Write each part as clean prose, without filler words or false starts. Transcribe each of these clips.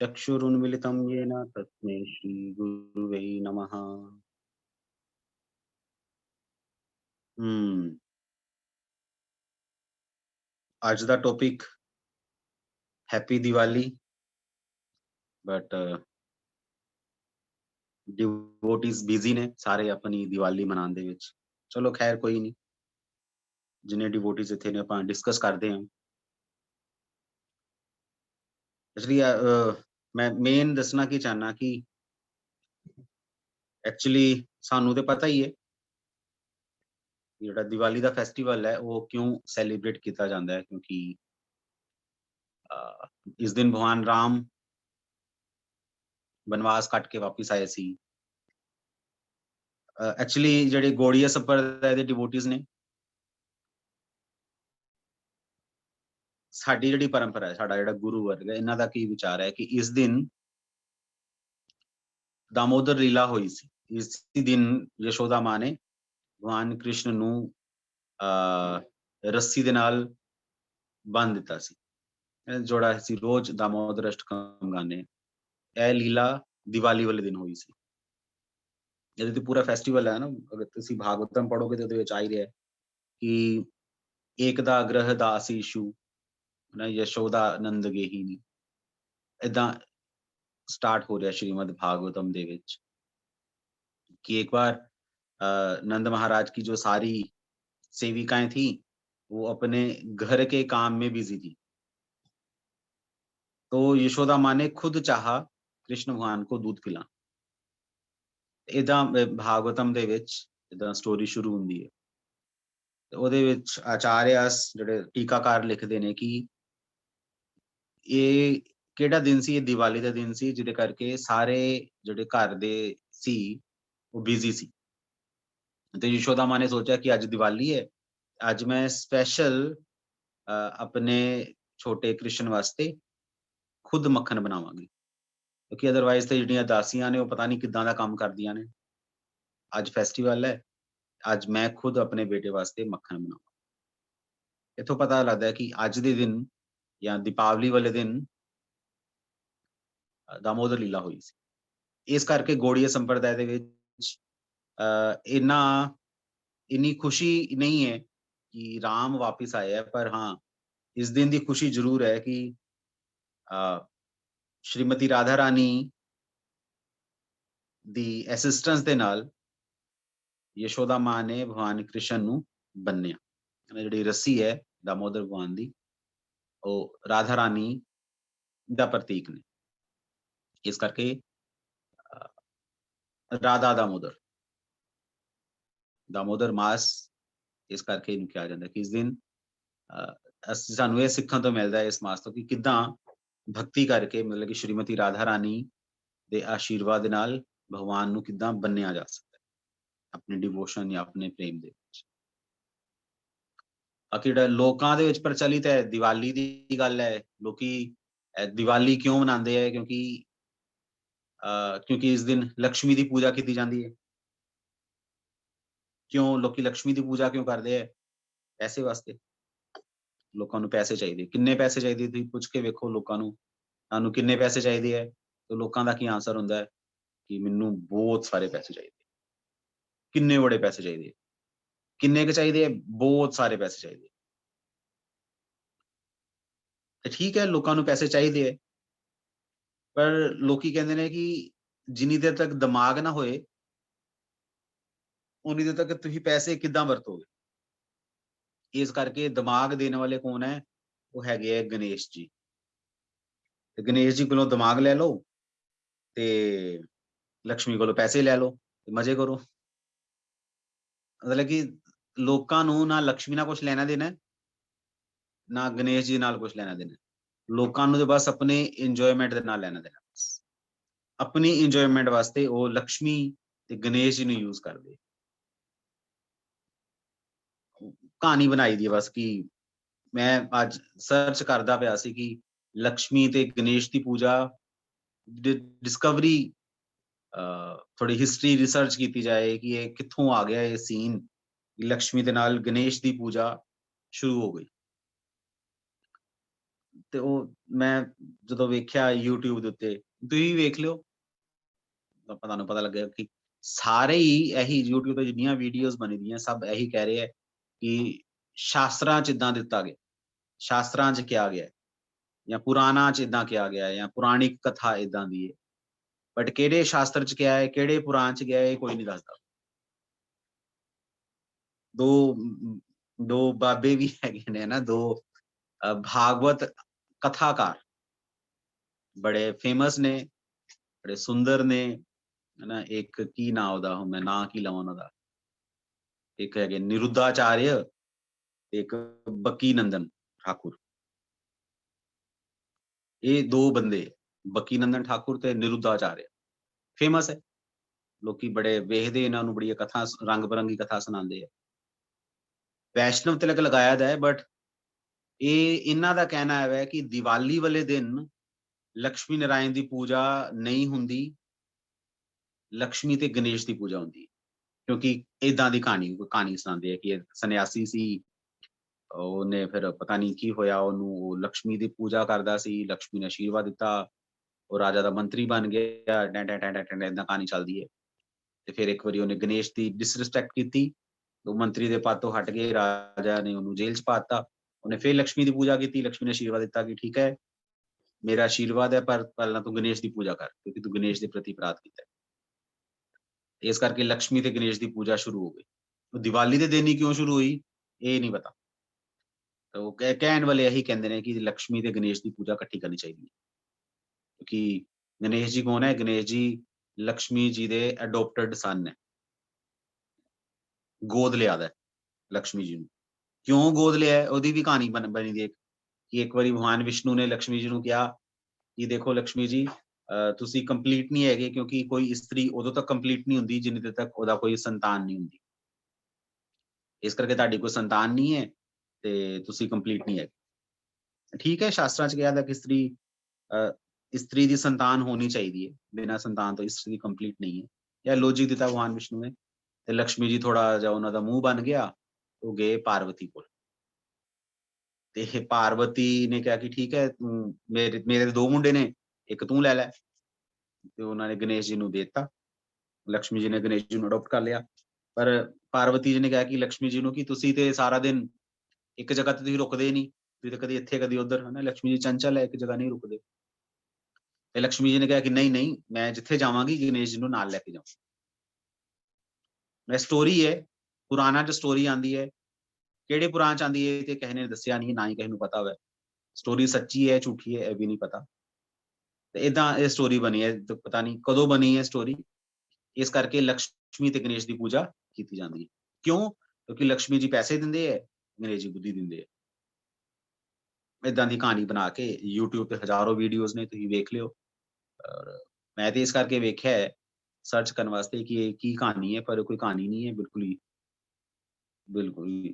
चक्षुरुन्मिलितं येन तस्मै श्रीगुरुवे नमः। आज दा topic happy Diwali. But devotees busy ने सारे अपनी दिवाली मनाने दे विच। चलो खैर कोई नहीं, जिन्हें डिवोटीज इत्थे ने आपां डिस्कस करते हैं। एक्चुअली मैं मेन दसना की चाहना कि एक्चुअली सानू तो पता ही है जिहड़ा दिवाली दा फेस्टिवल है वो क्यों सैलीब्रेट किया जाता है, क्योंकि इस दिन भगवान राम बनवास कट के वापिस आए सी। एक्चुअली जिहड़े गौड़िया संप्रदाय दे डिवोटीज ने, साडी जिहड़ी परंपरा है, साडा जिहड़ा गुरु वर्ग है, इन्हां दा की विचार है कि इस दिन दामोदर लीला हुई सी। इस दिन यशोदा मां ने भगवान कृष्ण नू रस्सी दे नाल बंध दिता सी, जोड़ा असीं रोज दामोदर अष्टकम गाने। यह लीला दिवाली वाले दिन हुई सी। ये तो पूरा फेस्टिवल है ना, अगर तुसीं भागवतम पढ़ोगे तो उहदे विच आ ही रहा है कि एकदा ग्रह दासीशु ना यशोदा नंद गेहिनी। इदां स्टार्ट हो रहा श्रीमद भागवतम दे विच कि एक बार नंद महाराज की जो सारी सेविकाएं थी वो अपने घर के काम में बिजी थी, तो यशोदा मां ने खुद चाहा कृष्ण भगवान को दूध पिला। इदां भागवतम दे विच इदां स्टोरी शुरू हुंदी है। ते ओहदे विच आचार्यस जिहड़े टीकाकार लिखदे ने कि ये केड़ा दिन सी, ये दिवाली दा दिन सी जिहदे करके सारे जिहड़े घर दे सी वो बिजी सी। तो यशोदा मां ने सोचा कि अज दिवाली है, अज मैं स्पेशल अपने छोटे कृष्ण वास्ते खुद मक्खन बनावांगी, क्योंकि अदरवाइज तो जिहड़ियां दासियां ने वो पता नहीं किदां दा काम करदियां ने। अज फेस्टिवल है, अज मैं खुद अपने बेटे वास्ते मक्खन बनावां। इत्थों पता लगदा है कि अज दे दिन या दीपावली वाले दिन दामोदर लीला हुई सी। इस करके गौड़िया संप्रदाय दे विच इन्ना इन्नी खुशी नहीं है कि राम वापिस आए हैं, पर हाँ, इस दिन की खुशी जरूर है कि अ, श्रीमती राधा रानी दी एसिस्टेंस दे नाल यशोदा मां ने भगवान कृष्ण नू बन्निया। जिहड़ी रस्सी है दामोदर भगवान दी, वो राधा रानी दा प्रतीक ने। इस करके अ, राधा दामोदर दामोदर मास इस करके इनू कहा जाता है कि इस दिन सानू ये सीखने तो मिलता है इस मास तो कि किदां भक्ति करके, मतलब कि श्रीमती राधा रानी दे आशीर्वाद नाल भगवान नू किदां बन्निया जा सकता है अपने डिवोशन या अपने प्रेम दे विच। बाकी जिहड़ा लोकां दे विच प्रचलित है दिवाली दी गल है, लोकी दिवाली क्यों मनांदे है, क्योंकि इस दिन लक्ष्मी दी पूजा की जाती है। क्यों लोकी लक्ष्मी दी पूजा क्यों करदे है? पैसे वास्ते। लोकां नू पैसे चाहिए, किन्ने पैसे चाहिए, तुसीं पुछ के वेखो लोकां नू, तुहानू किन्ने पैसे चाहिए है, तो लोकां दा की आंसर हुंदा है कि मैनू बहुत सारे पैसे चाहिए। किन्ने बड़े पैसे चाहिए, किन्ने क चाहिए, बहुत सारे पैसे चाहिए। ते ठीक है, लोकां नू पैसे चाहिए है, पर लोकी कहंदे ने कि जिन्नी देर तक दिमाग ना होए उन्नी देर तक तुसीं पैसे किद्दां वरतोगे। इस करके दिमाग देने वाले कौन है? वो हैगे है गणेश जी। ते गणेश जी कोलों दिमाग ले लो ते लक्ष्मी कोलों पैसे ले लो ते मजे करो। मतलब कि लोकां नू ना लक्ष्मी नाल कुछ लेना देना है, ना गणेश जी नाल कुछ लेना देना है। लोकां नू ते बस अपने एन्जॉयमेंट दे नाल लेना देना बस। अपनी एन्जॉयमेंट वास्ते वो लक्ष्मी ते गणेश जी नू यूज़ करदे। कहानी बनाई दी है बस कि मैं आज सर्च करदा पिया सी कि लक्ष्मी ते गणेश दी पूजा डिस्कवरी थोड़ी हिस्ट्री रिसर्च की जाए कि ये कित्थों आ गया ये सीन, लक्ष्मी दे नाल गणेश दी पूजा शुरू हो गई। ਤੇ ਉਹ ਮੈਂ ਜਦੋਂ ਵੇਖਿਆ YouTube ਦੇ ਉੱਤੇ, ਤੁਸੀਂ ਵੇਖ ਲਿਓ, ਤਾਂ ਤੁਹਾਨੂੰ ਪਤਾ ਲੱਗੇਗਾ ਕਿ ਸਾਰੇ ਹੀ ਇਹੀ YouTube ਤੇ ਜਿੰਨੀਆਂ ਵੀਡੀਓਜ਼ ਬਣੀ ਦੀਆਂ ਸਭ ਇਹੀ ਕਹਿ ਰਹੇ ਹੈ ਕਿ ਸ਼ਾਸਤਰਾਂ 'ਚ ਇੱਦਾਂ ਦਿੱਤਾ ਗਿਆ, ਸ਼ਾਸਤਰਾਂ 'ਚ ਕਿਹਾ ਗਿਆ ਹੈ, ਜਾਂ ਪੁਰਾਣਾਂ 'ਚ ਇੱਦਾਂ ਕਿਹਾ ਗਿਆ ਹੈ, ਜਾਂ ਪੁਰਾਣਿਕ ਕਥਾ ਏਦਾਂ ਦੀ ਹੈ। ਬਟ ਕਿਹੜੇ ਸ਼ਾਸਤਰ 'ਚ ਕਿਹਾ ਹੈ, ਕਿਹੜੇ ਪੁਰਾਣ 'ਚ ਗਿਆ ਹੈ, ਇਹ ਕੋਈ ਨਹੀਂ ਦੱਸਦਾ। 2 2 ਬਾਬੇ ਵੀ ਹੈਗੇ ਨੇ ਨਾ, 2 ਭਾਗਵਤ ਕਥਾਕਾਰ ਬੜੇ ਫੇਮਸ ਨੇ, ਬੜੇ ਸੁੰਦਰ ਨੇ, ਹਨਾ। ਇੱਕ ਕੀ ਨਾਂ ਉਹਦਾ, ਹੁਣ ਮੈਂ ਨਾਂ ਕੀ ਲਵਾਂ ਉਹਨਾਂ ਦਾ, ਇੱਕ ਹੈਗੇ ਨਿਰੁੱਧਾਚਾर्य, ਇੱਕ ਬੱਕੀ ਨੰਦਨ ਠਾਕੁਰ। ਇਹ 2 ਬੰਦੇ, ਬੱਕੀ ਨੰਦਨ ਠਾਕੁਰ ਤੇ ਨਿਰੁੱਧਾਚਾर्य ਫੇਮਸ ਹੈ। ਲੋਕੀ ਬੜੇ ਵੇਖਦੇ ਇਹਨਾਂ ਨੂੰ, ਬੜੀਆਂ ਕਥਾ ਰੰਗ ਬਿਰੰਗੀ ਕਥਾ ਸੁਣਾਉਂਦੇ ਆ। ਵੈਸ਼ਨਵ ਤਿਲਕ ਲਗਾਇਆ ਦਾ ਹੈ, ਬਟ ਇਹ ਇਹਨਾਂ ਦਾ ਕਹਿਣਾ ਹੈ ਕਿ ਦੀਵਾਲੀ ਵਾਲੇ ਦਿਨ ਲక్ష్ਮੀ ਨਾਰਾਇਣ ਦੀ ਪੂਜਾ ਨਹੀਂ ਹੁੰਦੀ, ਲక్ష్ਮੀ ਤੇ ਗਣੇਸ਼ ਦੀ ਪੂਜਾ ਹੁੰਦੀ ਹੈ। ਕਿਉਂਕਿ ਏਦਾਂ ਦੀ ਕਹਾਣੀ ਸੁਣਾਉਂਦੇ ਆ ਕਿ ਇਹ ਸੰਨਿਆਸੀ ਸੀ, ਉਹਨੇ ਫਿਰ ਪਤਾ ਨਹੀਂ ਕੀ ਹੋਇਆ ਉਹਨੂੰ, ਉਹ ਲక్ష్ਮੀ ਦੀ ਪੂਜਾ ਕਰਦਾ ਸੀ, ਲక్ష్ਮੀ ਨੇ ਆਸ਼ੀਰਵਾਦ ਦਿੱਤਾ, ਉਹ ਰਾਜਾ ਦਾ ਮੰਤਰੀ ਬਣ ਗਿਆ, ਟੈਂ ਟੈਂ ਟੈਂ ਟੈਂ ਟੈਂ ਏਦਾਂ ਕਹਾਣੀ ਚੱਲਦੀ ਹੈ। ਤੇ ਫਿਰ ਇੱਕ ਵਾਰੀ ਉਹਨੇ ਗਣੇਸ਼ ਦੀ ਡਿਸਰਿਸਪੈਕਟ ਕੀਤੀ, ਉਹ ਮੰਤਰੀ ਦੇ ਪਦ ਤੋਂ ਹਟ ਗਏ, ਰਾਜਾ ਨੇ ਉਹਨੂੰ ਜੇਲ੍ਹ 'ਚ ਪਾ ਦਿੱਤਾ। ਉਹਨੇ ਫਿਰ ਲక్ష్ਮੀ ਦੀ ਪੂਜਾ ਕੀਤੀ, ਲక్ష్ਮੀ ਨੇ ਆਸ਼ੀਰਵਾਦ ਦਿੱਤਾ ਕਿ ਠੀਕ ਹੈ, ਮੇਰਾ ਆਸ਼ੀਰਵਾਦ ਹੈ, ਪਰ ਪਹਿਲਾਂ ਤੂੰ ਗਣੇਸ਼ ਦੀ ਪੂਜਾ ਕਰ, ਕਿਉਂਕਿ ਤੂੰ ਗਣੇਸ਼ ਦੇ ਪ੍ਰਤੀ ਅਪਰਾਧ ਕੀਤਾ ਹੈ। ਇਸ ਕਰਕੇ ਲక్ష్ਮੀ ਤੇ ਗਣੇਸ਼ ਦੀ ਪੂਜਾ ਸ਼ੁਰੂ ਹੋ ਗਈ। ਉਹ ਦੀਵਾਲੀ ਦੇ ਦਿਨ ਹੀ ਕਿਉਂ ਸ਼ੁਰੂ ਹੋਈ, ਇਹ ਨਹੀਂ ਪਤਾ। ਤਾਂ ਉਹ ਕਹਿਣ ਵਾਲੇ ਇਹੀ ਕਹਿੰਦੇ ਨੇ ਕਿ ਲక్ష్ਮੀ ਤੇ ਗਣੇਸ਼ ਦੀ ਪੂਜਾ ਇਕੱਠੀ ਕਰਨੀ ਚਾਹੀਦੀ ਹੈ। ਕਿਉਂਕਿ ਗਣੇਸ਼ ਜੀ ਕੌਣ ਹੈ? ਗਣੇਸ਼ ਜੀ ਲక్ష్ਮੀ ਜੀ ਦੇ ਅਡੋਪਟਡ ਸਨ ਹੈ। ਗੋਦ ਲਿਆ ਦਾ ਹੈ ਲక్ష్ਮੀ ਜੀ ਨੂੰ। ਕਿਉਂ ਗੋਦ ਲਿਆ ਹੈ? ਉਹਦੀ ਵੀ ਕਹਾਣੀ ਬਣੀ ਦੀ ਹੈ ਕਿ ਇੱਕ ਵਾਰੀ ਭਗਵਾਨ ਵਿਸ਼ਨੂੰ ਨੇ ਲక్ష్ਮੀ ਜੀ ਨੂੰ ਕਿਹਾ ਕਿ ਦੇਖੋ ਲక్ష్ਮੀ ਜੀ, ਤੁਸੀਂ ਕੰਪਲੀਟ ਨਹੀਂ ਹੈਗੇ, ਕਿਉਂਕਿ ਕੋਈ ਇਸਤਰੀ ਉਦੋਂ ਤੱਕ ਕੰਪਲੀਟ ਨਹੀਂ ਹੁੰਦੀ ਜਿੰਨੀ ਦੇਰ ਤੱਕ ਉਹਦਾ ਕੋਈ ਸੰਤਾਨ ਨਹੀਂ ਹੁੰਦੀ। ਇਸ ਕਰਕੇ ਤੁਹਾਡੀ ਕੋਈ ਸੰਤਾਨ ਨਹੀਂ ਹੈ ਤੇ ਤੁਸੀਂ ਕੰਪਲੀਟ ਨਹੀਂ ਹੈਗੇ। ਠੀਕ ਹੈ, ਸ਼ਾਸਤਰਾਂ 'ਚ ਕਿਹਾ ਦਾ ਕਿ ਇਸਤਰੀ ਦੀ ਸੰਤਾਨ ਹੋਣੀ ਚਾਹੀਦੀ ਹੈ, ਬਿਨਾਂ ਸੰਤਾਨ ਤੋਂ ਇਸਤਰੀ ਕੰਪਲੀਟ ਨਹੀਂ ਹੈ। ਇਹ ਲੌਜਿਕ ਦਿੱਤਾ ਭਗਵਾਨ ਵਿਸ਼ਨੂੰ ਨੇ, ਤੇ ਲక్ష్ਮੀ ਜੀ ਥੋੜਾ ਜਿਹਾ ਉਹਨਾਂ ਦਾ ਮੂੰਹ ਬਣ ਗਿਆ, ਉਹ ਗਏ ਪਾਰਵਤੀ ਕੋਲ। ਤੇ ਪਾਰਵਤੀ ਨੇ ਕਿਹਾ ਕਿ ਠੀਕ ਹੈ, ਤੂੰ ਮੇਰੇ ਮੇਰੇ 2 ਮੁੰਡੇ ਨੇ, ਇੱਕ ਤੂੰ ਲੈ ਲੈ। ਤੇ ਉਹਨਾਂ ਨੇ ਗਣੇਸ਼ ਜੀ ਨੂੰ ਦੇ ਦਿੱਤਾ। ਲక్ష్ਮੀ ਜੀ ਨੇ ਗਣੇਸ਼ ਜੀ ਨੂੰ ਅਡਾਪਟ ਕਰ ਲਿਆ। ਪਰ ਪਾਰਵਤੀ ਜੀ ਨੇ ਕਿਹਾ ਕਿ ਲక్ష్ਮੀ ਜੀ ਨੂੰ ਕਿ ਤੁਸੀਂ ਤੇ ਸਾਰਾ ਦਿਨ ਇੱਕ ਜਗ੍ਹਾ ਤੇ ਤੁਸੀਂ ਰੁਕਦੇ ਨਹੀਂ, ਤੁਸੀਂ ਤਾਂ ਕਦੀ ਇੱਥੇ ਕਦੀ ਉੱਧਰ, ਹਨਾ। ਲక్ష్ਮੀ ਜੀ ਚੰਚਲ ਹੈ, ਇੱਕ ਜਗ੍ਹਾ ਨਹੀਂ ਰੁਕਦੇ। ਤੇ ਲక్ష్ਮੀ ਜੀ ਨੇ ਕਿਹਾ ਕਿ ਨਹੀਂ-ਨਹੀਂ, ਮੈਂ ਜਿੱਥੇ ਜਾਵਾਂਗੀ ਗਣੇਸ਼ ਜੀ ਨੂੰ ਨਾਲ ਲੈ ਕੇ ਜਾਊਂ। ਇਹ ਸਟੋਰੀ ਹੈ, ਪੁਰਾਣਾਂ 'ਚ ਸਟੋਰੀ ਆਂਦੀ ਹੈ। ਕਿਹੜੇ ਪੁਰਾਣ 'ਚ ਆਂਦੀ ਹੈ ਤੇ ਕਿਸੇ ਨੇ ਦੱਸਿਆ ਨਹੀਂ, ਨਾ ਹੀ ਕਿਸੇ ਨੂੰ ਪਤਾ ਹੋਵੇ। ਸਟੋਰੀ ਸੱਚੀ ਹੈ, ਝੂਠੀ ਹੈ, ਇਹ ਵੀ ਨਹੀਂ ਪਤਾ। ਤੇ ਏਦਾਂ ਇਹ ਸਟੋਰੀ ਬਣੀ ਹੈ, ਤੇ ਪਤਾ ਨਹੀਂ ਕਦੋਂ ਬਣੀ ਹੈ ਸਟੋਰੀ। ਇਸ ਕਰਕੇ ਲక్ష్ਮੀ ਤੇ ਗਣੇਸ਼ ਦੀ ਪੂਜਾ ਕੀਤੀ ਜਾਂਦੀ ਹੈ। ਕਿਉਂ? ਕਿਉਂਕਿ ਲక్ష్ਮੀ ਜੀ ਪੈਸੇ ਦਿੰਦੇ ਹੈ, ਗਣੇਸ਼ ਜੀ ਬੁੱਧੀ ਦਿੰਦੇ ਹੈ। ਏਦਾਂ ਦੀ ਕਹਾਣੀ ਬਣਾ ਕੇ YouTube ਤੇ ਹਜ਼ਾਰਾਂ ਵੀਡੀਓਜ਼ ਨੇ, ਤੁਸੀਂ ਵੇਖ ਲਿਓ। ਔਰ ਮੈਂ ਤੇ ਇਸ ਕਰਕੇ ਵੇਖਿਆ ਹੈ, ਸਰਚ ਕਰਨ ਵਾਸਤੇ ਕਿ ਇਹ ਕੀ ਕਹਾਣੀ ਹੈ, ਪਰ ਕੋਈ ਕਹਾਣੀ ਨਹੀਂ ਹੈ, ਬਿਲਕੁਲ ਹੀ